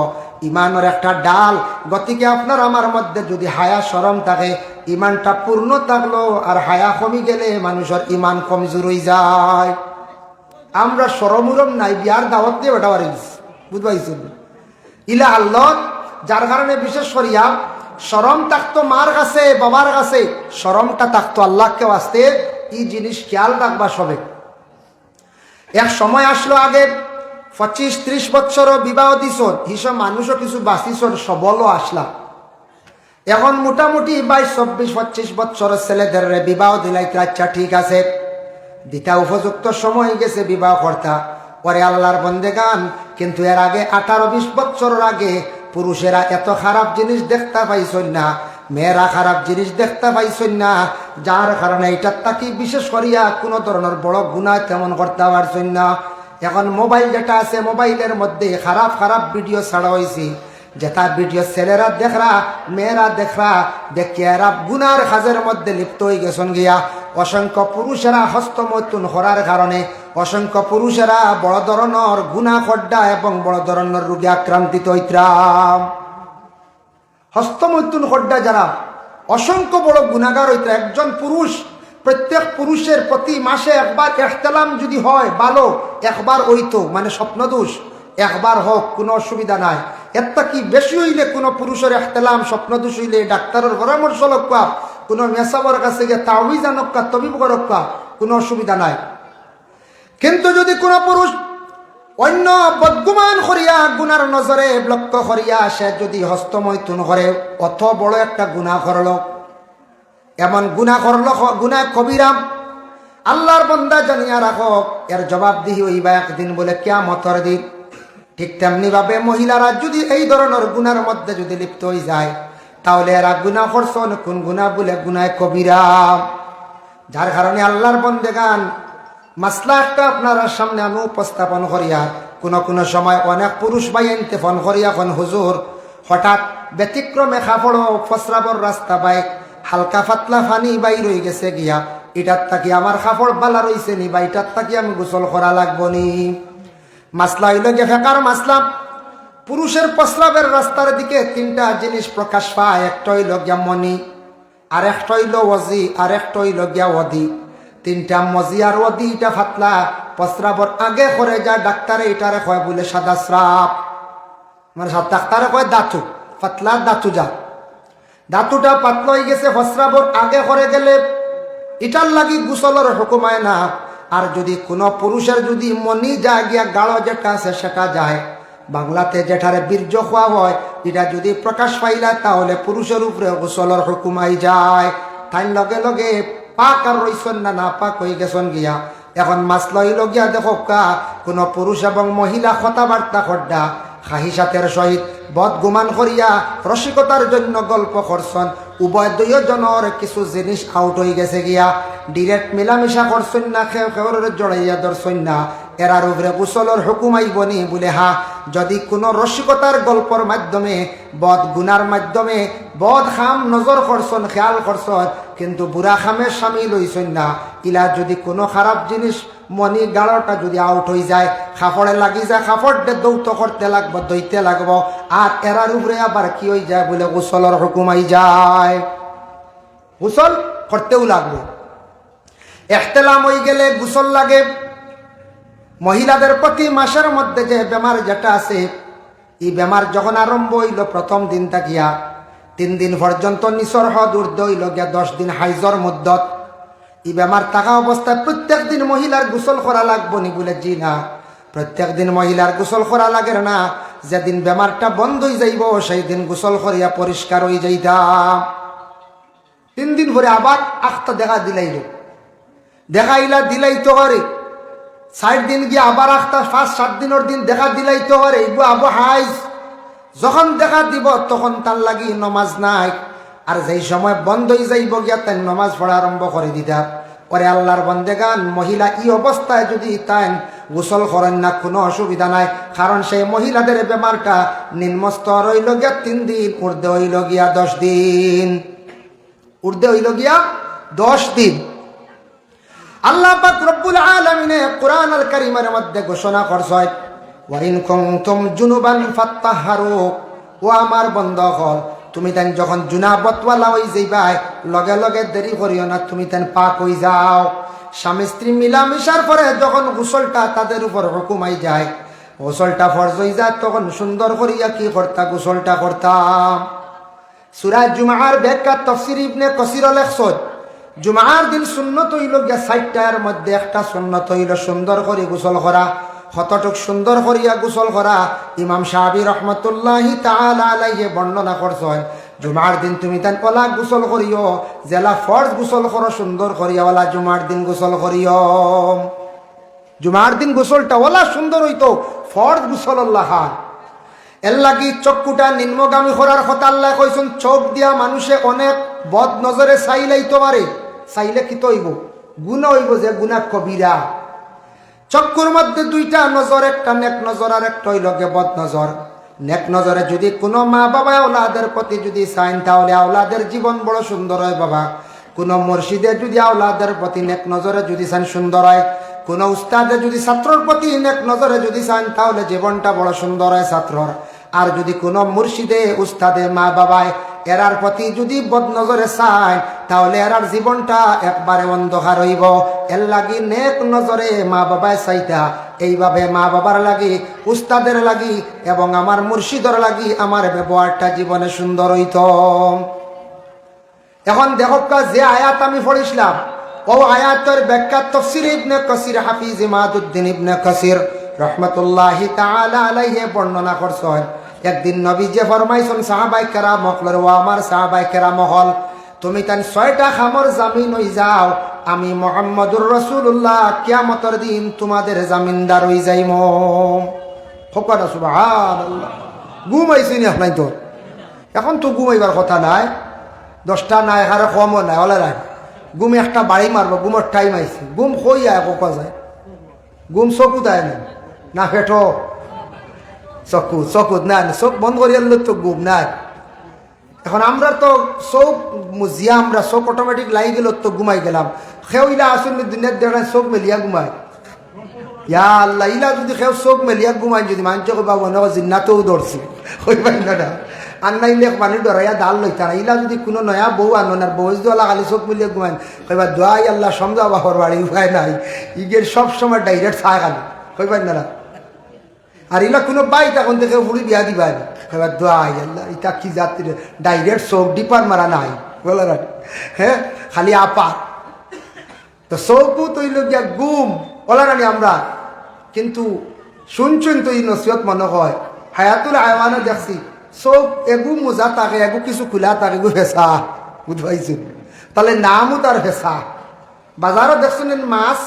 ঈমানের একটা ডাল। গতিকে আপনার আমার মধ্যে যদি হায়া শরম থাকে, ঈমানটা পূর্ণ থাকলো, আর হায়া কমি গেলে মানুষের ঈমান কমজোর হয়ে যায়। আমরা শরম উরম নাই, বিয়ার দাওয়াত দিয়ে বেটা পারি বুঝবাইছেন ইলা আল্লাহ, যার কারণে বিশেষ করিয়া শরম থাকতো মার কাছে, বাবার কাছে, শরমটা থাকতো আল্লাহকে ওয়াস্তে। এই জিনিস খেয়াল রাখবা সবে। এক সময় আসলো আগে 25-30 বছরও বিবাহ দিছন, হিসব মানুষও কিছু বাঁচিছন, সবলও আসলা। এখন মোটামুটি 22-24-25 বছরের ছেলেদের বিবাহ দিলাইতে, আচ্ছা ঠিক আছে, দিতা উপযুক্ত সময় গেছে বিবাহ কর্তা, পরে আল্লাহর বন্দেগান। কিন্তু এর আগে 18-20 বছরের আগে পুরুষেরা এত খারাপ জিনিস দেখতে পাইছেন না, মেয়েরা খারাপ জিনিস দেখতে পাইছেন না, যার কারণে এটার তাকে বিশেষ করিয়া কোনো ধরনের বড় গুনাহ তেমন করতে পারছেন না। এখন মোবাইল যেটা আছে, মোবাইলের মধ্যে খারাপ খারাপ ভিডিও ছাড়া হয়েছে, যেটা ভিডিও ছেলেরা দেখরা, মেয়েরা দেখরা, দেখে এরা গুনার কাজের মধ্যে লিপ্ত হয়ে গেছেন গিয়া। অসংখ্য পুরুষেরা হস্তমৈথুন করার কারণে অসংখ্য পুরুষেরা বড় ধরনের গুনাহ খড্ডা এবং বড় ধরনের রোগে আক্রান্তিত হইতরাম। হস্তমৈথুন খড্ডা যারা অসংখ্য বড় গুনাহগার হইতরা। একজন পুরুষ, প্রত্যেক পুরুষের প্রতি মাসে একবার ইহতিলাম যদি হয় ভালো, একবার হইতো মানে স্বপ্নদোষ, একবার হোক কোনো অসুবিধা নাই। এরটা কি বেশি হইলে কোনো পুরুষের ইহতিলাম স্বপ্নদোষ হইলে ডাক্তারের পরামর্শ লক্কা, কোনো মেসাবর কাছে গিয়ে তাওয়িজ আনক্কা, তবিব করক্কা, কোনো অসুবিধা নাই। কিন্তু যদি কোনো পুরুষ অন্য বদগুমান করিয়া, গুনার নজরে লক্ষ্য করিয়া সে যদি হস্তমৈথুন করে, অত বড় একটা গুনাহ করল, এমন গুনাহ করল, গুনাহ কবিরাম। আল্লাহর বান্দা জানিয়া রাখো, এর জবাবদিহি হইবা একদিন বলে কিয়ামতের দিন। ঠিক তেমনি ভাবে মহিলারা যদি এই ধরনের গুনার মধ্যে যদি লিপ্ত হয়ে যায়, তাহলে এরা গুনাহ করছেন, কোন গুনাহ বলে গুনাহ কবিরাম। যার কারণে আল্লাহর বন্দেগান মাসলা একটা আপনার সামনে আমি উপস্থাপন করিয়া, কোনো সময় অনেক পুরুষ ভাই এনতে ফোন করিয়া কোন হুজুর হঠাৎ ব্যতিক্রমে খাফড়ো ফসরাবর রাস্তা পাই, হালকা পাতলা পানি বাইর হয়ে গেছে গিয়া, এটার তাকি আমার খাফড় বালা রইছে নি বা এটার তাকি আমি গোসল করা লাগবো নি। মাসলা হইল গে ফেকার মাসলা। পুরুষের প্রস্রাবের রাস্তার দিকে 3টা জিনিস প্রকাশ পায়। একটা হইল গিয়া মনি, আরেকটা হইল ওয়াজি, আরেকটা হইল গিয়া ওয়াদি। তিনটা মজি আর ওয়াদি, এটা ফাতলা প্রস্রাবর আগে করে যায় ডাক্তারে এটারে কয় বলে সাদা স্রাব, মানে ডাক্তারে কয় দাঁতু, পাতলা দাঁতু যা, দাঁতুটা পাতলা হয়ে গেছে প্রস্রাবর আগে করে গেলে এটার লাগি গোসলের হুকুমায় না। আর যদি কোনো পুরুষের যদি মনি যায় গিয়া গাঢ় যেটা আছে সেটা যায়, বাংলাতে যেটারে বীর্য খোয়া হয়, এটা যদি প্রকাশ পাইলা তাহলে পুরুষের উপরে গোসলের হুকুমাই যায়। তাই লগে লগে পাক আর রইছেন না, না পাক হয়ে গেছেন গিয়া। এখন মাছ লইল গিয়া দেখো কা কোনো পুরুষ এবং মহিলা কথাবার্তা খড্ডা খাহিসাতের সহিত বদ গুমান করিয়া রসিকতার জন্য গল্প করছেন, উভয় দুইজনের কিছু জিনিস আউট হয়ে গেছে গিয়া। ডিরেক্ট মিলামিশা করছেন না, খেউর জড়াইয়া ধরছেন না, এরার উপরে গোসলের হুকুম আইবনি বলে হা। যদি কোনো রসিকতার গল্পর মাধ্যমে বদ গুনার মাধ্যমে বদ খাম নজর করছেন, খেয়াল করছেন, কিন্তু বুড়া খামে সামিল হইছেন না, ইলা যদি কোনো খারাপ জিনিস মনি গাড়টা যদি আউট হয়ে যায়, খাফড়ে লাগি যায়, খাফড়ে দৌত করতে লাগবো, দইতে লাগবো, আর এরার উপরে আবার কি হয়ে যায় বলে গোসলের হুকুম আই যায়, গোসল করতেও লাগবে। এহতেলাম হয়ে গেলে গোসল লাগে। মহিলাদের প্রতি মাসের মধ্যে যে বেমার যেটা আছে, এই বেমার যখন আরম্ভ হইল প্রথম দিন থাকিয়া 3 দিন পর্যন্ত নিসর হদ ঊর্ধ্ব হইল গিয়া 10 দিন হাইজর মুদ্দত। এই বেমার থাকা অবস্থায় প্রত্যেক দিন মহিলার গোসল করা লাগবো নি বলে জি না, প্রত্যেক দিন মহিলার গোসল করা লাগে না। যেদিন বেমারটা বন্ধ হয়ে যাইব সেই দিন গোসল করিয়া পরিষ্কার হয়ে যাইতাম। 3 দিন পরে আবার আখটা দেখা দিলাইল, দেখাইলা দিলাইতো পারে, 60 দিন গিয়ে আবার আখটা 5-7 দিনের দিন দেখা দিলাইতো পারে, এগুলো আবু হাইজ যখন দেখা দিব তখন তার লাগি নমাজ নাই। আর যেই সময় বন্ধ হয়ে যাইব গিয়া তাই নমাজ পড়া আরম্ভ করে দিতা। পরে আল্লাহর বন্দেগান মহিলা এই অবস্থায় যদি তাই গোসল করেন না, কোনো অসুবিধা নাই, কারণ সেই মহিলাদের বেমারটা নিম্নস্তর হইল গিয়া 3 দিন, ঊর্ধ্বে হইল গিয়া 10 দিন, ঊর্ধ্বে হইল গিয়া 10 দিন। আল্লাহ পাক রব্বুল আলামিন কোরআনুল কারীমের মধ্যে ঘোষণা করছেন, ওয়া ইন কুনতুম জুনুবান ফাত্তাহহারু, ও আমার বান্দাগণ তুমি তাই যখন জুনাবতওয়ালা হই যাইবাই লগে লগে দেরি করিও না, তুমি তাই পাক হই যাও। স্বামী স্ত্রী মিলামিশার পরে যখন গোসলটা তাদের উপর হুকুমাই যায়, গোসলটা ফরজ হয়ে যায়, তখন সুন্দর করিয়া কি করতা, গোসলটা করতাম। সূরা জুমার ব্যাখ্যা তাফসীর ইবনে কাসির লেখছেন, জুমার দিন সুন্নত হইল গিয়া 60টার মধ্যে একটা সুন্নত হইল সুন্দর করে গোসল করা। কতটুক সুন্দর করিয়া গোসল করা ইমাম শাফি রহমতুল্লাহি তাআলা আলাইহি বর্ণনা করছেন। জুমার দিন তুমি তান ওলা গোসল করিও, জেলা ফরজ গোসল করো সুন্দর করিয়া, ওলা জুমার দিন গোসল করিও। জুমার দিন গোসলটা ওলা সুন্দর হইতো, ফরজ গোসল আল্লাহ এর লাগি চক্ষুটা নিম্নগামী করার কথা আল্লাহ কইছেন। চোখ দিয়া মানুষে অনেক বদ নজরে চাইলাইতে পারে, চাইলে কি তো হইব, গুনাহ হইব, যে গুনাহ কবিরা। চক্ষুর মধ্যে 2টা নজর, একটা নেক নজর আর একটা হইল গে বদ নজর। নেক নজরে যদি কোনো মা বাবা আওলাদের প্রতি যদি চাইন তাহলে আওলাদের জীবন বড় সুন্দর হয় বাবা। কোনো মুর্শিদে যদি আওলাদের প্রতি নেক নজরে যদি চান সুন্দর হয়, কোনো উস্তাদে যদি ছাত্রর প্রতি নেক নজরে যদি চান তাহলে জীবনটা বড় সুন্দর হয় ছাত্রর। আর যদি কোনো মুর্শিদে উস্তাদে মা বাবায় এরার প্রতি যদি বদ নজরে চায় তাহলে এরার জীবনটা একবারে অন্ধকার হইব। এর লাগি নেক নজরে মা বাবায় চাইতা, এইভাবে মা বাবার লাগি, উস্তাদের লাগি এবং আমার মুর্শিদের লাগি আমার ব্যবহারটা জীবনে সুন্দর হইত। এখন দেখো যে আয়াত আমি পড়িছিলাম, ও আয়াতের ব্যাখ্যা তাফসীর ইবনে কাসির হাফিজ ইমাদউদ্দিন ইবনে কাসির রহমাতুল্লাহি তাআলা আলাইহি বর্ণনা করছেন। একদিন নবী যে ফরমাইছেন সাহাবায়ে কেরাম হকলের, ও আমার সাহাবায়ে কেরাম হল, তুমি তান 6টা খামর জামিন হই যাও, আমি মুহাম্মদুর রাসূলুল্লাহ কিয়ামতের দিন তোমাদের জামিনদার হই যাইমু। ফকরা সুবহানাল্লাহ। ঘুমাইছি না নাই তো, এখন তো ঘুমাইবার কথা নাই, 10টা নাই, আর কমও নাই, ওলা নাই। ঘুম একটা বাড়ি মারবো, ঘুমের টাইম আইছে, ঘুম কই আয় কোকা যায়, ঘুম চকুত আয় না ফেটো, চকুত না, চোখ বন্ধ করিয়া তো ঘুম নাই। এখন আমরা তো চোখ মুজিয়া, আমরা চোখ অটোমেটিক লাগি গেল তো ঘুমাই গেলাম। সেও ইলা আসুন দুনিয়ার দেখায় চোখ মেলিয়া ঘুমাই, ইয়া আল্লাহ, ইলা যদি সেও চোখ মেলিয়া ঘুমাই যদি মানুষ কবা মনে জিন্নাতেও ধরছি, হইবাই না। আর নাইলে মানে ডরাইয়া ডাল লইতা না। ইলা যদি কোনো নয়া বউ আনন আর বউ দোলা খালি চোখ মিলিয়ে ঘুমান কইবা দোয়াই আল্লাহ সমঝাবা হর বাড়ি উপায় নাই, ইগের সবসময় ডাইরেক্ট চা খালি কইবেন না। আর ইলা কোনো বাই তখন থেকে ফুড়ি বিয়া দিবা কইবা দোয়াই আল্লাহ ইটা কি জাতির ডাইরেক্ট চোখ ডিপার মারা নাই বলে না। হ্যাঁ খালি আপা তো চৌকু তৈল গিয়া গুম ওলা রানি আমরা কিন্তু শুনছুন তো এই নসিহত মনে হয় হায়াতুল হায়ওয়ানে দেখছি চোখ এগু মোজা থাকে এগু কিছু খোলা থাকে এগু ফেঁচা বুঝবাইছো। তাহলে নামও তার ফেঁচা। বাজারও দেখছেন মাছ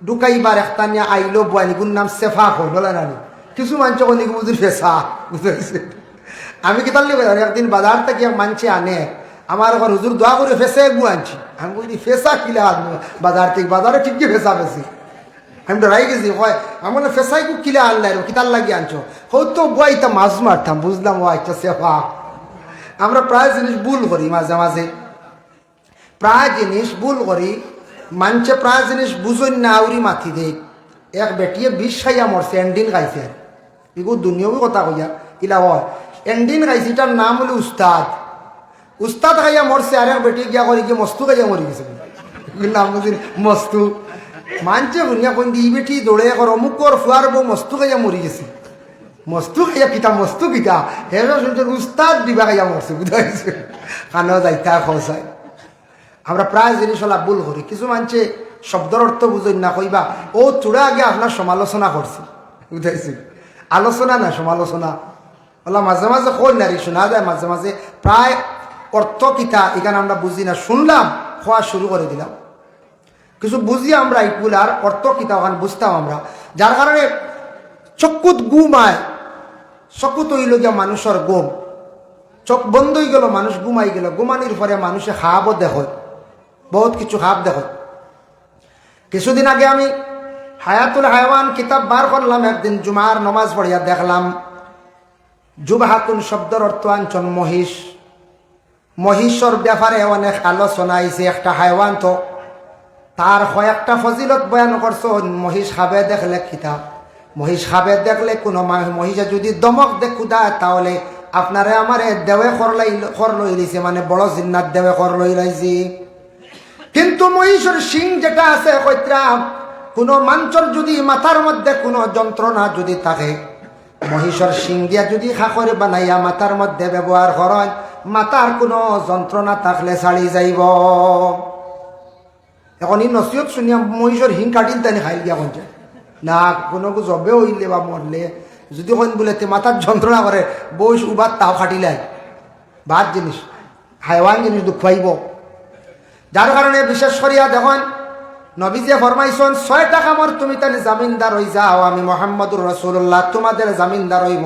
ঢুকাইবার একটা নিয়ে আইলো বয়ানিগুর নাম সেফা হয় বলে রানি, কিছু মানছে অনেক বুঝির ফেঁচা বুঝতে। আমি কি তাহলে একদিন বাজার থেকে মানছে আনে আমার ঘর হুজুর দোয়া করে ফেঁসে এগু আনছি। আমি বলি ফেঁসা কিলে আনবো বাজার থেকে, বাজারে ঠিকই ফেঁসা ফেঁসি। আমি ডরাই গেছি হয় আমার ফেঁসাই কু কিলে আনলাই কিতার লাগিয়ে আনছো হয়তো বইটা মাছ মারতাম বুঝলাম ও একটা সেফা। আমরা প্রায় জিনিস ভুল করি মাঝে মাঝে, প্রায় জিনিস ভুল করি। মানছে প্রায় জিনিস বুঝই না আউরি মাথি দেই। এক বেটিয়ে 20 খাইয়া মরছে এন্ডিন খাইছে, এগু দুনিয়াবি কথা কইয়া ইলা হয় এন্ডিন খাইছে। এটার নাম হলো উস্তাদ। উস্তাদ খাইয়া মরছে আর এক বেটি গিয়া করে গিয়ে মস্তু খাইয়া মরি গেছে নাম বুঝিন মস্তু। মানছে শুনিয়া কোন ই বেটি দৌড়ে কর অমুকর ফুয়ার বউ মস্তু খাইয়া মরি গেছে। মস্তু খাইয়া কিতা মস্তু কিতা হেরা শুনছেন উস্তাদ দিবা খাইয়া মরছে বুঝাইছে কানো যাইতা খসায়। আমরা প্রায় জিনিস হলা ভুল করি। কিছু মানছে শব্দের অর্থ বুঝই না কইবা ও চূড়া আগে আপনার সমালোচনা করছে বুঝাইছে। আলোচনা না সমালোচনা ওলা মাঝে মাঝে কই নারী শোনা যায় মাঝে মাঝে প্রায় অর্থ কিতা এখানে আমরা বুঝি না, শুনলাম খোয়া শুরু করে দিলাম। কিছু বুঝি আমরা এইগুলার অর্থ কিতা ওখানে বুঝতাম আমরা, যার কারণে চকুত ঘুমায়। চকুত হইল গিয়া মানুষের ঘুম, চোখ বন্ধ হয়ে গেল মানুষ ঘুমাই গেল। ঘুমানির পরে মানুষে খাবও দেখো, বহুত কিছু খাব দেখো। কিছুদিন আগে আমি হায়াতুল হায়ওয়ান কিতাব বার করলাম, একদিন জুমার নমাজ পড়িয়া দেখলাম জুবাহাতুন শব্দের অর্থ আনছন মহিষ। মহিষর ব্যাপারে অনেক আলোচনা আইছে। একটা হায়ওয়ান তো তার কয়েকটা ফজিলত বয়ান করছো। মহিষ খাবে দেখলে কিতাব, মহিষ খাবে দেখলে কোনো মহিষে যদি দমক দেখু দেয় তাহলে আপনারে আমারে দেওয়ে খর লই লইছে, মানে বড় জিন্নাত দেওয়ে খর লই লাইছি। কিন্তু মহিষের শিং যেটা আছে কইত্রা কোনো মানুষের যদি মাথার মধ্যে কোনো যন্ত্রণা যদি থাকে, মহিষের শিং দিয়া যদি খাকরে বানাইয়া মাথার মধ্যে ব্যবহার করেন, মাথার কোনো যন্ত্রণা থাকলে ছাড়ি যাইব। এখন এই নসিহত শুনিয়া মহিষের হিং কাটিল তাই খাইল গিয়া কোন না কোনো জবে হইলে বা মরলে যদি কোন বলে মাথার যন্ত্রণা করে বয়স উবার তাও খাটিলাই বাদ জিনিস হাইওয়ান জিনিস দুঃখ পাইব। যার কারণে বিশেষ করিয়া দেখেন নবীজে ফরমাইছেন 6 টাকা মর তুমি তাহলে জামিনদার হয়ে যাও, আমি মুহাম্মদুর রাসূলুল্লাহ তোমাদের জামিনদার হইব।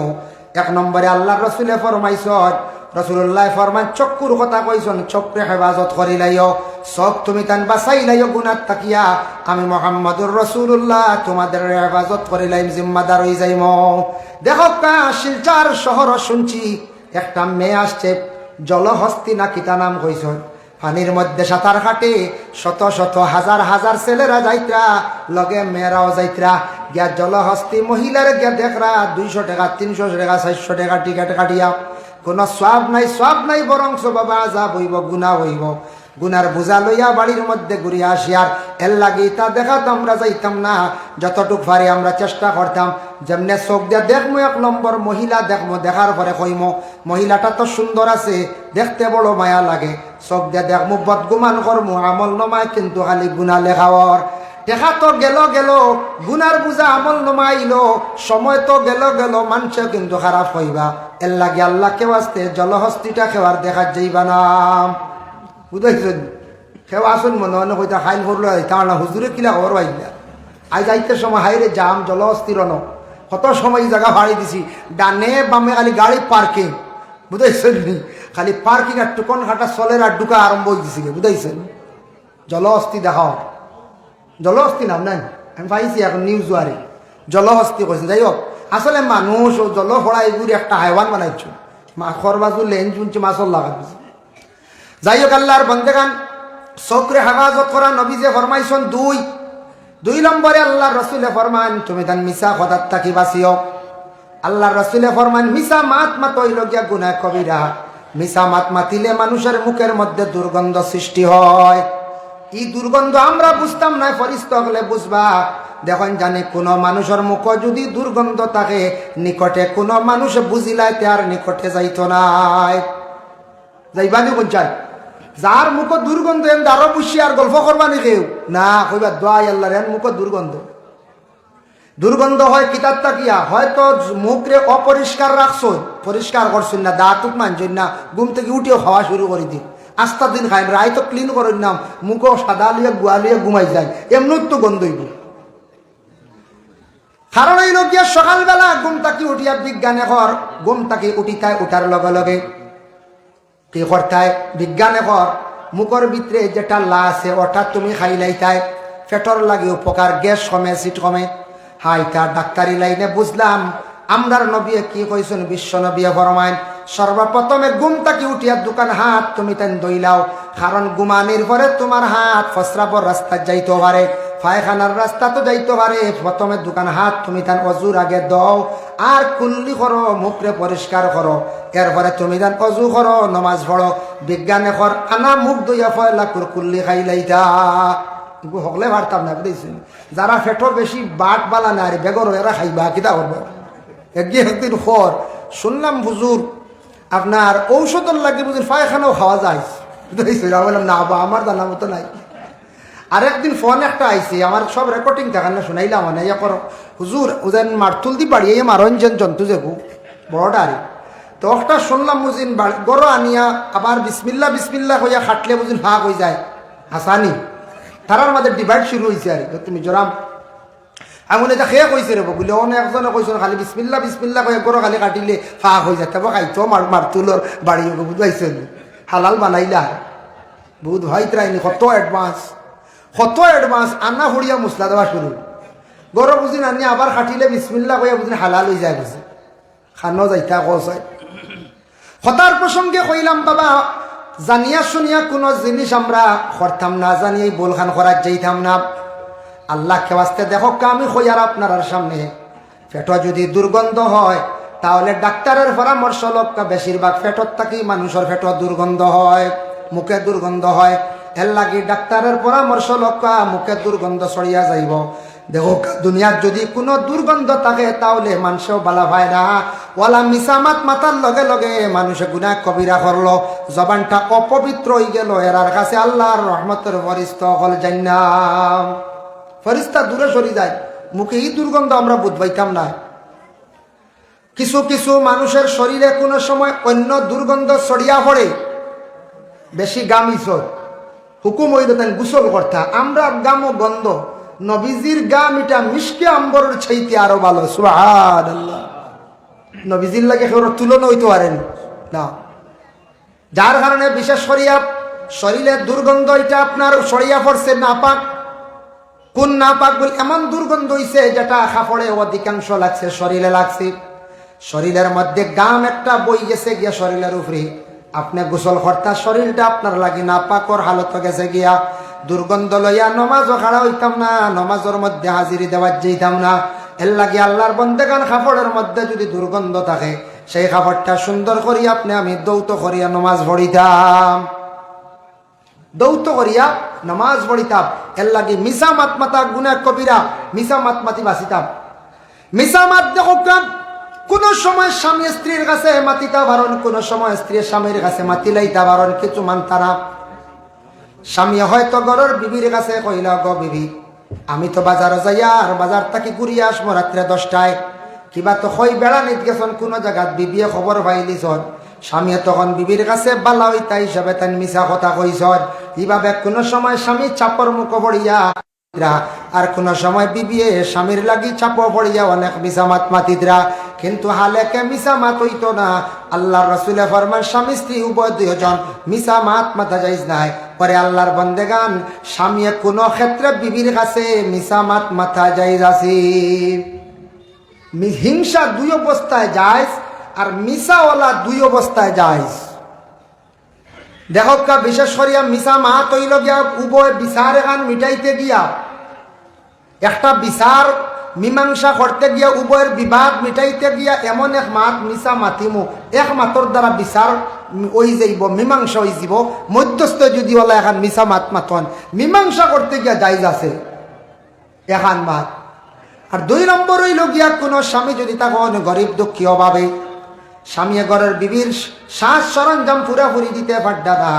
1 নম্বরে আল্লাহর রাসূলে ফরমাইছেন, রাসূলুল্লাহ ফরমান চক্ষুর কথা কইছেন, চক্ষে হেফাজত করিলাইও, চোখ তুমি তান বাঁচাইলাইও গুনাহ তাকিয়া, আমি মুহাম্মদুর রাসূলুল্লাহ তোমাদের হেফাজত করিলাইম, জিম্মাদার হয়ে যাইম। দেখো শিলচর শহর শুনছি একটা মেয়ে আসছে, জলহস্তি না কিতা নাম কইছেন, পানির মধ্যে সাঁতার কাটে, শত শত হাজার হাজার ছেলেরা যাইত্রা, লগে মেয়েরাও যাইত্রা, গিয়া জলহস্তি মহিলার গিয়া দেখরা 200 টাকা 300 টাকা 400 টাকা টিকিট কাটিয়া, কোনো সওয়াব নাই বরং বাবা আযাব হইব, গুনাহ হইব। গুনার বোঝা লইয়া বাড়ির মধ্যে ঘুরিয়া আসি। আর এর লাগে তা দেখা তো আমরা যাইতাম না, যতটুক পারি আমরা চেষ্টা করতাম যেমনে চোখ দিয়া দেখমো 1 নম্বর মহিলা দেখমো, দেখার পরে কইমো মহিলাটা তো সুন্দর আছে, দেখতে বড় মায়া লাগে, চোখ দিয়া দেখমো বদগুমান করমো, আমল নমায় কিন্তু খালি গুনাহ লেখাওয়ার। দেখা তো গেল গুনার বুঝা আমল নমাইল, সময় তো গেল মানুষে কিন্তু খারাপ হইবা। এর লাগে আল্লাহ কেউ আসতে জলহস্তিটা খেওয়ার দেখা যাইবা না বুঝাইছেন। কেউ আসুন মনে মনে কইতা খাইল করলো তার না হুজুরে কিলা খবর পাইলা আজ যাইতে সময় হাইরে জাম জলহস্তির ন কত সময় জায়গা ভাড়ি দিছি, ডানে বামে খালি গাড়ি পার্কিং বুঝাইছেন নি, খালি পার্কিং আর টুকন খাটা চলের আর ঢুকা আরম্ভ হয়ে দিছি বুঝাইছেন। জলহস্তি দেখাও, জলহস্তি নাম নাই আমি পাইছি এখন নিউজ ওয়ারে জলহস্তি কইছে। যাই হোক আসলে মানুষ ও জলহড়া এগুলি একটা হাইওয়ান বানাইছ, মাখর বাজু লেন চুনছে মাছর লাগা দিছে। যাই হোক আল্লাহর বন্দেগান চোখরে হেফাজত করা নবীজে ফরমাইছেন 2 নম্বরে আল্লাহর রাসূলে ফরমান তুমি তান মিছা কথার থাকি বাঁচিও। আল্লাহ রাসূলে ফরমান মিছা মাত মাত হইল গিয়া গুনাহ কবিরা। মিছা মাত মাতিলে মানুষের মুখের মধ্যে দুর্গন্ধ সৃষ্টি হয়। এই দুর্গন্ধ আমরা বুঝতাম না, ফরিস্ত হলে বুঝবা। দেখুন জানি কোন মানুষের মুখ যদি দুর্গন্ধ থাকে, নিকটে কোন মানুষ বুঝিলাইতে আর নিকটে যাইতো নাই। যাইবানি বলছেন যার মুখ দুর্গন্ধ এন আরো বুঝি আর গল্প করবানি কেউ না, কইবা দোয়াই আল্লাহর এন মুখ দুর্গন্ধ। দুর্গন্ধ হয় কিতাব তাকিয়া, হয়তো মুখরে অপরিষ্কার রাখছো, পরিষ্কার করছেন না, দাঁত মানছেন না, ঘুম থেকে উঠেও খাওয়া শুরু করে দিন, আস্তা দিন খাই রায় তো ক্লিন করেন নাম, মুখও সাদা লিয়ে গুয়া লিয়ে ঘুমাই যায়, এমনি তো গন্ধইব। কারণ এই লোকিয়া সকালবেলা ঘুম তাকি উঠিয়া বিজ্ঞানে কর, ঘুম তাকি উঠিতায়, উঠার লগে লগে কি করতায় বিজ্ঞানে কর, মুখের ভিতরে যেটা লা আছে ওটা তুমি খাইলাইতায়, পেটর লাগে উপকার, গ্যাস কমে, সিট কমে। হাই তা ডাক্তারি লাইনে বুঝলাম আমরার নবী কি কইছেন, বিশ্ব নবী ফরমাইন সর্বপ্রথমে ঘুম তাকি উঠিয়া দোকান হাত তুমি তেন দইলাও, কারণ ঘুমানির পরে তোমার হাত ফসরাবর রাস্তা যাইতে পারে, পায়খানার রাস্তা তো যাইতে পারে। প্রথমে দোকান হাত তুমি তান অজুর আগে দাও, আর কুল্লি করো, মুখরে পরিষ্কার করো, এরপরে তুমি তান অজু করো, নমাজ পড়ো। বিজ্ঞানে কর আনা মুখ দইয়া ফয়লা কুল্লি খাইলাইতা, হকলে পারতাম না বুঝেছেন। যারা ফেটো বেশি বাট বালা না বেগর এরা খাইবা কিতা করবো। একদিন খর শুনলাম হুজুর আপনার ঔষধের লাগে বুঝুন পায়খানাও খাওয়া যায়, বললাম না বা আমার জানা মতো নাই। আরেকদিন ফোন একটা আইসি, আমার সব রেকর্ডিং দেখান না শুনাইলাম, মানে ইয়া করো হুজুর ওদের মারতুল দি বাড়িয়ে মারণ যেন জন্তু যেবু বড়টারে, তো একটা শুনলাম বুঝিন গরো আনিয়া আবার বিসমিল্লা বিসমিল্লা হইয়া খাটলে বুঝিন হাঁক হয়ে যায়, হাসানি তারার মাঝে ডিভাইড শুরু হয়েছে। আর তুমি জোরাম এমন এটা খেয়ে কইছে রে বলে অনেকজনে কইছেন খালি বিসমিল্লা বিসমিল্লা কয়ে গরো খালি কাটিলে ফাঁক হয়ে যায়, তবে খাইতো মারতুলোর বাড়ি বুঝাইছেন হালাল বানাইলা বহুত ভাই ত্রাইনি, কত অ্যাডভান্স আন্না হরিয়া মশলা দেওয়া শুরু গরো বুঝিন আনি আবার কাটিলে বিসমিল্লা কইয়া বুঝিন হালাল হয়ে যায়, বুঝি খানো যাইতা কসাই। হতার প্রসঙ্গে কইলাম বাবা জানিয়া শুনিয়া কোনো জিনিস আমরা করতাম না, জানিয়ে বল খান করার যাইতাম না। আল্লাহ খেওয়াস্তে দেখো আমি কইয়ার আপনার সামনে পেটো যদি দুর্গন্ধ হয় তাহলে ডাক্তারের পরামর্শ লক্ষ্য, বেশিরভাগ পেটর থাকি মানুষের পেটো দুর্গন্ধ হয়, মুখে দুর্গন্ধ হয়, এর লাগি ডাক্তারের পরামর্শ লক্ষ্য মুখে দুর্গন্ধ ছড়িয়া যাইব। দেখো দুনিয়ার যদি কোনো দুর্গন্ধ থাকে তাহলে মানুষেও বালা ভাই না, ওয়ালা মিসামাত মাতার লগে লগে মানুষে গুনাহ কবিরা করলো, জবানটা অপবিত্র হয়ে গেল, এরার কাছে আল্লাহর রহমতের ফরিস্তা হল জান্নাত, ফরিস্তা দূরে সরি যায়। মুখে এই দুর্গন্ধ আমরা বুঝবাইতাম না। কিছু কিছু মানুষের শরীরে কোনো সময় অন্য দুর্গন্ধ ছড়িয়া পড়ে, বেশি গামিছর হুকুম হইল তেন গুসল করতা, আমরা গামও গন্ধ, নবীজির গাম এটা মিষ্টি আম্বরের চাইতে আরো ভালো, সুবহানাল্লাহ। নবীজির লাগে কেউ তুলনা হইতে পারেন না, যার কারণে বিশেষ করিয়া শরীরের দুর্গন্ধ এটা আপনার ছড়িয়া পড়ছে নাপাক। কোন নাপাক বলে এমন দুর্গন্ধ হইছে যেটা কাপড়ে অধিকাংশ লাগছে, শরীরে লাগছে, শরীরের মধ্যে গাম একটা বই গেছে গিয়া শরীরের উপরে, আপনি গোসল কর্তা শরীরটা আপনার লাগি নাপাকর হালত গেছে গিয়া, দুর্গন্ধ লইয়া নমাজও খাড়া হইতাম না, নমাজের মধ্যে হাজিরি দেওয়ার যেতাম না। এর লাগে আল্লাহর বন্দেগান কাপড়ের মধ্যে যদি দুর্গন্ধ থাকে সেই কাপড়টা সুন্দর করিয়া আপনি আমি দৌত করিয়া নমাজ পড়িতাম, দৌত করিয়া নমাজ পড়িতাম। এর লাগে মিসা মাত মাতা গুনাহ কবিরা, মিসা মাত মাতি বাঁচিতাম। মিসা মাত দেখো কোন সময় স্বামী স্ত্রীর কাছে মাতিতা বারণ, কোন সময় স্ত্রী স্বামীর কাছে মাতিলাইতা বারণ, কিছু মানতারা। স্বামী হয়তো ঘরের বিবির কাছে কইলা, গো বিবি আমি তো বাজারে যাইয়া আর বাজার থেকে ঘুরিয়া আসবো রাত্রে 10টায়, কিবা তো হই বেড়া নিত গেছন কোন জায়গাত, বিবিয়ে খবর পাইলিছন। স্বামী তখন বিবির কাছে বালা হইতা হিসাবে তাই মিছা কথা কইছন। এইভাবে কোন সময় স্বামী চাপর মুখ পড়িয়া, আর কোন সময় বিবিয়ে স্বামীর লাগি চাপ পড়িয়া অনেক মিছা মাত মাতিদরা, কিন্তু হালেকে মিছা মাত হইতো না। আল্লাহর রাসূলে ফরমান স্বামী স্ত্রী উভয় দুইজন মিছা মাত মাথা যাইজ নাই। পরে আল্লাহর বন্দেগান স্বামী কোনো ক্ষেত্রে বিবির কাছে মিছা মাত মাথা যাইজ আছে। হিংসা দুই অবস্থায় যাইজ আর মিছাওয়ালা দুই অবস্থায় যাইজ। দেখো বিশেষ করিয়া মিছা মাত হইল গিয়া উভয় বিচার এখান মিটাইতে গিয়া, একটা বিচার মীমাংসা করতে গিয়া উভয়ের বিবাদ মিটাইতে গিয়া এমন এক মাত মিশা মাতিমু এক মাতর দ্বারা বিচার ওই যাইব মীমাংসা হয়ে যাব মধ্যস্থ যদি ওলা এখন মিশা মাত মাতন মীমাংসা করতে গিয়া জায়েজ আছে এখান মাত। আর 2 নম্বর হইল গিয়া কোনো স্বামী যদি তখন গরিব দুঃখী অভাবে স্বামী ঘরের বিবির সাজ সরঞ্জাম ফুরাফুরি দিতে পারডা না,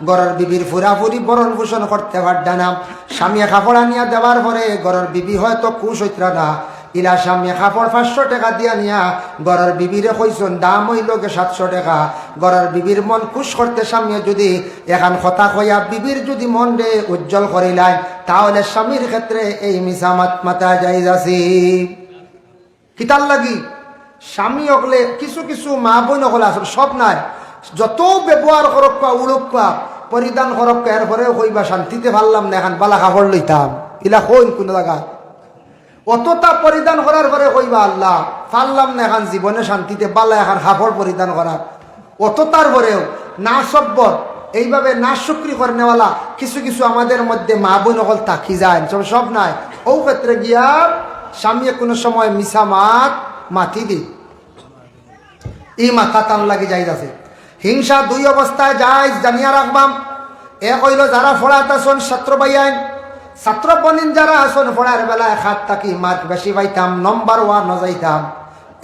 ঘরের বিবির ফুরাফুরি বরণ পোষণ করতে পারডা না, স্বামী কাপড় আনিয়া দেওয়ার পরে ঘরের বিবি হয়তো খুশ হইতরা না, ইলা স্বামী কাপড় 500 টাকা দিয়া নিয়া ঘরের বিবিরে কইসন দাম হইল গে 700 টাকা, ঘরের বিবির মন খুশ করতে স্বামী যদি এখান কথা কইয়া বিবির যদি মন রে উজ্জ্বল করিলাই তাহলে স্বামীর ক্ষেত্রে এই মিসামাত মাতা জায়েজ আছে। কিতার লাগি স্বামী হকলে কিছু কিছু মা বোন হকলে আসলে সব নাই, যত ব্যবহার করক উড়ক পরিধান করক এরপরে কইবা শান্তিতে ভাবলাম না এখন বালা কাপড় লইতাম ইলা কইন কোন জায়গা অতটা পরিধান করার পরে কইবা আল্লাহ পারলাম না এখন জীবনে শান্তিতে বালা এখন কাপড় পরিধান করা অতটার পরেও না সব্বর এইভাবে না শুক্রি করেনেওয়ালা কিছু কিছু আমাদের মধ্যে মা বোন হল তাকি যায় সব নাই। ও ক্ষেত্রে গিয়া স্বামী কোনো সময় মিশা মাত মাতি দি এই মাথা টান লাগে যাই আছে। হিংসা 2 অবস্থায় যায় জানিয়া রাখবাম। এক হইল যারা ফোড়াত আসন ছাত্র পাইয়ান ছাত্র বনিন যারা আসন ফোড়ার বেলায় খাত থাকি মার্ক বেশি পাইতাম নম্বর 1 যাইতাম।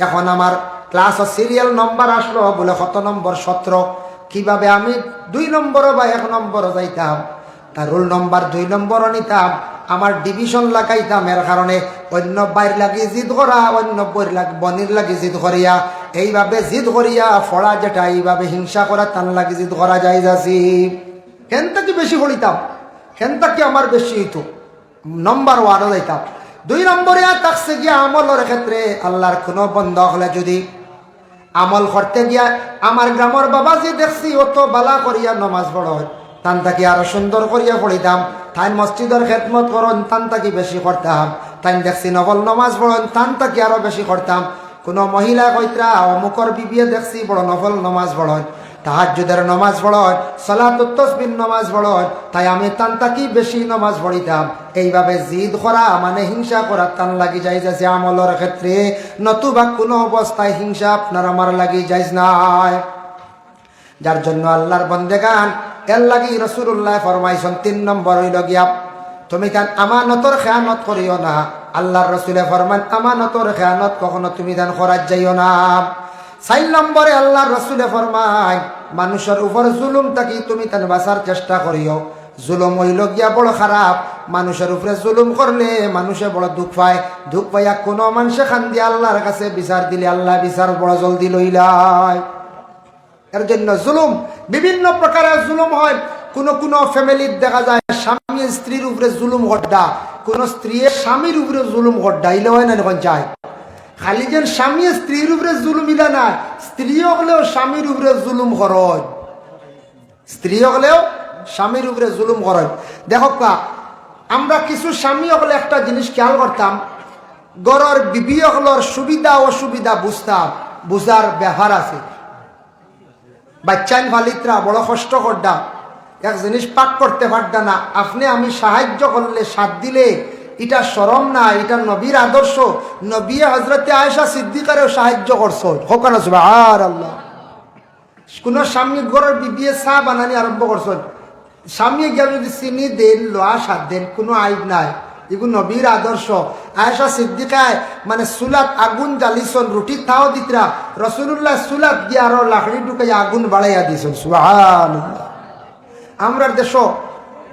এখন আমার ক্লাসের সিরিয়াল নম্বর আসলো বলে কত নম্বর 17, কিভাবে আমি 2 নম্বর বা 1 নম্বর যাইতাম, তার রোল নম্বর 2 নম্বর নিতাম, আমার ডিভিশন লাগাইতাম। এর কারণে অন্য বাইর লাগি জিদ করা অন্য বনির লাগি জিদ করিয়া এইভাবে জিদ করিয়া ফড়া যেটা এইভাবে হিংসা করা তান লাগি জিদ করা যায় যাচ্ছি। হেন থেকে বেশি পড়িতাম হেন থেকে আমার বেশি হইতো নম্বর 1 যাইতাম। 2 নম্বরে থাকছে গিয়া আমলের ক্ষেত্রে আল্লাহর কোনো বন্ধ হলে যদি আমল করতে গিয়া আমার গ্রামের বাবা যে দেখছি অত বালা করিয়া নমাজ পড় তান তাকে আরো সুন্দর করিয়া পড়িতাম, তাই মসজিদের খেদমত করন তান তাকে বেশি করতাম, তাই দেখছি নফল নমাজ পড়ন তান তাকে আরো বেশি করতাম। কোনো মহিলা কইত্রা অমুকর বিবিয়ে দেখছি বড় নফল নমাজ পড়ন তাহাজ্জুদের নমাজ পড়ন সালাতুত তাসবিহ নমাজ পড়ন তাই আমি তান তাকে বেশি নমাজ পড়িতাম। এইভাবে জিদ করা মানে হিংসা করা তান লাগি যাই যাচ্ছে আমলের ক্ষেত্রে, নতুবা কোনো অবস্থায় হিংসা আপনার আমার লাগি যাইজ নাই। যার জন্য আল্লাহর বন্দেগান এর লাগি রাসূলুল্লাহ ফরমাইছেন 3 নম্বর হইল গিয়া তুমি তান আমানতর খেয়ানত করিও না। আল্লাহর রাসূলে ফরমান আমানতর খেয়ানত কখনো তুমি দান করার যাইও না। 4 নম্বরে আল্লাহর রাসূলে ফরমায় মানুষের উপর জুলুম থাকি তুমি তান বাঁচার চেষ্টা করিও। জুলুম হইল গিয়া বড় খারাপ, মানুষের উপরে জুলুম করলে মানুষে বড় দুঃখ পায়, দুঃখ পাইয়া কোনো মানুষে খান দিয়ে আল্লাহর কাছে বিচার দিলে আল্লাহ বিচার বড় জলদি লইলায়। এর জন্য জুলুম বিভিন্ন প্রকারের জুলুম হয়। কোন ফ্যামিলির দেখা যায় স্বামী স্ত্রীর উপরে জুলুম ঘটা, কোন স্ত্রী স্বামীর উপরে জুলুম ঘটা, ইলে হয় না এখন চায় খালি যেন স্বামী স্ত্রীর উপরে জুলুম ইলা না, স্ত্রী হলেও স্বামীর উপরে জুলুম করয়, স্ত্রী হলেও স্বামীর উপরে জুলুম করয়। দেখো আমরা কিছু স্বামী হলে একটা জিনিস খেয়াল করতাম, গড়ের বিবি হলের সুবিধা অসুবিধা বুঝতাম, বুঝার ব্যবহার আছে। বাচ্চাইন ফালিতরা বড় কষ্ট করতাম, এক জিনিস পাক করতে পারতাম না, আপনি আমি সাহায্য করলে সাথ দিলে এটা শরম না, এটা নবীর আদর্শ। নবী হজরতে আয়েশা সিদ্দিকারেও সাহায্য করছো হোকান সুবহানাল্লাহ। কোন স্বামী ঘরের বিবিয়ে চা বানানি আরম্ভ করছেন, স্বামী গিয়া যদি চিনি দেন লোয়া সাত দেন কোনো আইব নাই, এগুলো নবীর আদর্শ। আয়েশা সিদ্দিকায় মানে চুলাত আগুন জ্বালিছন, রুটি তাও দিতরা, রাসূলুল্লাহ চুলাত গিয়ে আরো লাকড়ি ঢুকাই আগুন বাড়াইয়া দিয়েছেন সুবহানাল্লাহ। আমরা দেশ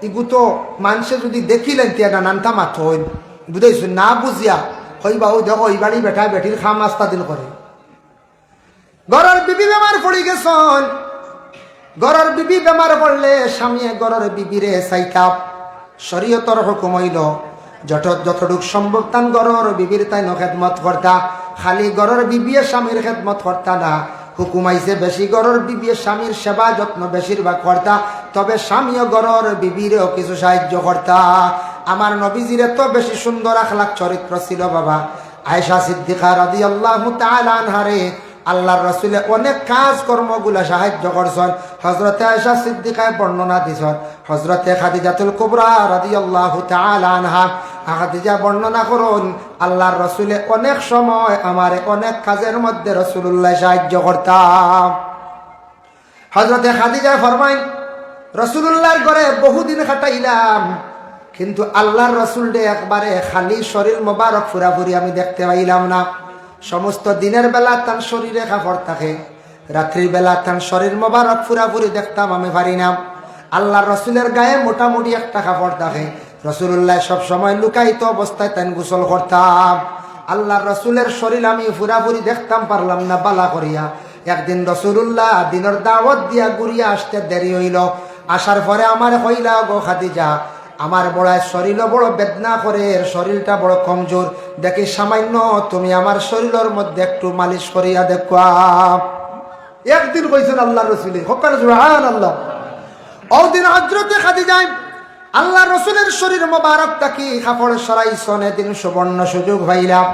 ইগু তো মানুষে যদি দেখিলেন তিয়া নানটা মাথ হইন বুঝাইছো না বুঝিয়া হইবা ও দেখো এই বাড়ি বেঠা বেঠির খাম আস্তা দিন করে। ঘরের বিবি বেমার পড়ি গেছন, ঘরের বিবি বেমার পড়লে স্বামী ঘরের বিবিরে চাইতাম, শরীয়তর হুকুম হইল যতটুক সম্ভব তান ঘরের বিবির তাই খেদমত করতা, খালি ঘরের বিবিয়ে স্বামীর খেদমত করতা না, হুকুম আইছে বেশি ঘরের বিবিয়ে স্বামীর সেবা যত্ন বেশিরভাগ করতা, তবে স্বামীও ঘরের বিবিরেও কিছু সাহায্য করতা। আমার নবীজির এত বেশি সুন্দর আখলাক চরিত্র ছিল বাবা। আয়েশা সিদ্দিকা রাদিয়াল্লাহু তাআলা আনহারে আল্লাহর রাসূলে অনেক কাজ কর্মগুলা সাহায্য করছেন। হযরতে আয়েশা সিদ্দিকায় বর্ণনা দিছেন, হযরতে খাদিজাতুল কুবরা রাদিয়াল্লাহু তাআলা আনহা খাদিজা বর্ণনা করুন আল্লাহর রসুলে অনেক সময় আমারে অনেক কাজের মধ্যে রসুল্লাহ সাহায্য করতাম। হযরতে খাদিজা ফরমাইন রসুল্লাহর ঘরে বহুদিন কাটাইলাম, কিন্তু আল্লাহর রসুল ডে একবারে খালি শরীর মোবারক ফুরাফুরি আমি দেখতে পাইলাম না। সমস্ত দিনের বেলা তার শরীরে কাপড় থাকে, রাত্রির বেলা তার শরীর মোবারক ফুরাফুরি দেখতাম আমি পারি না। আল্লাহর রসুলের গায়ে মোটামুটি একটা কাপড় থাকে, রসুল্লাহ সব সময় লুকায়িত অবস্থায় তাই গোসল করতাম। আল্লাহর রসুলের শরীর আমি ফুরাফুরি দেখতাম পারলাম না বালা করিয়া। একদিন রসুল্লাহ দিনের দাওয়াত দিয়া ঘুরিয়া আসতে দেরি হইল। আসার পরে আমার কইলা, গো খাদিজা, আমার বড় শরীর বড় বেদনা করে, শরীরটা বড় কমজোর, দেখি সামান্য তুমি আমার শরীরের মধ্যে একটু মালিশ করিয়া দেখবা। একদিন কইছেন আল্লাহ রসুল, সুবহানাল্লাহ। ওদিন হযরতে খাদিজা আল্লাহ রসুলের শরীর মোবারক তাকি কাপড় সরাইছেন। এদিন সুবর্ণ সুযোগ হইলাম,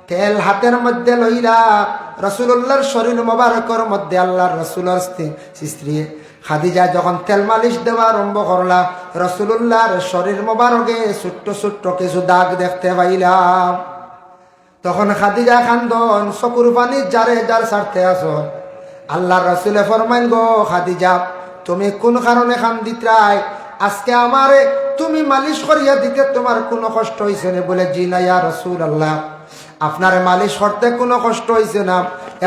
তেল হাতের মধ্যে লইলা রসুল্লাহর শরীর মোবারকের মধ্যে আল্লাহর রসুলের স্ত্রী খাদিজা যখন তেল মালিশ দেওয়া আরম্ভ করলা, রসুল্লাহর শরীর মোবারকে ছোট্ট ছোট্ট কিছু দাগ দেখতে পাইলাম। তখন খাদিজা খান্দন চকুর পানি যারে যার ছাড়তে আসো। আল্লাহর রসুলে ফরমাইন, গো খাদিজা, তুমি কোন কারণে খান্দিত্রাই? আজকে আমারে তুমি মালিশ করিয়া দিতে তোমার কোনো কষ্ট হয়েছে না? বলে, জি না ইয়া রাসূলুল্লাহ, আপনার মালিশ করতে কোনো কষ্ট হয়েছে না,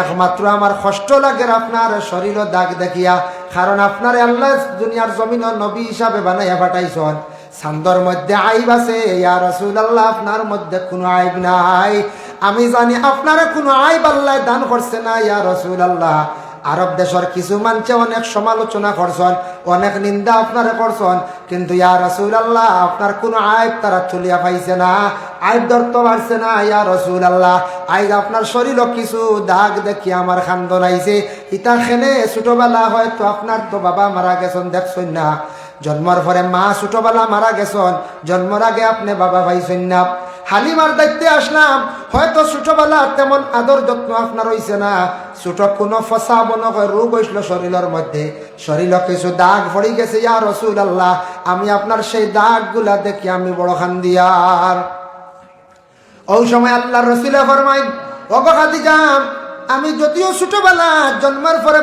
একমাত্র আমার কষ্ট লাগে আপনার শরীর দাগ দেখিয়া। কারণ আপনার আল্লাহ দুনিয়ার জমিন নবী হিসাবে বানাইয়া পাঠাইছেন, সান্দর মধ্যে আইব আছে। ইয়া রাসূলুল্লাহ, আপনার মধ্যে কোনো আইব নাই। আমি জানি আপনার কোনো আইব আল্লাহ দান করছে না ইয়া রাসূলুল্লাহ। আরব দেশের কিছু মানুষে অনেক সমালোচনা করছেন, অনেক নিন্দা আপনারা করছেন, কিন্তু ইয়া রাসূলুল্লাহ আপনার কোনো আইব তারা চলিয়া পাইছে না, আইব ধরতে পারছে না ইয়া রাসূলুল্লাহ। আইজ আপনার শরীর কিছু দাগ দেখি আমার খান্দন আইছে। ইতা খেলে ছোটবেলা হয়তো আপনার তো বাবা মারা গেছেন দেখছেন না, জন্মের পরে মা ছোটবেলা মারা গেছেন, জন্মের আগে আপনি বাবা পাইছেন না। হালিমার দায়িত্বে আসলাম, হয়তো ছোটবেলা তেমন আদর যত্ন আপনার হইছে না, ছোট কোনো ফসা বনক রোগ হইছিল শরীরের মধ্যে, শরীরে কিছু দাগ পড়ে গেছে ইয়া রাসূলুল্লাহ। আমি আপনার সেই দাগ গুলা দেখি আমি বড় খান্দিয়ার। ওই সময় আল্লাহর রাসূল ফরমাইন, ও খাদিজা, আমি যদিও ছোটবেলা জন্মের পরে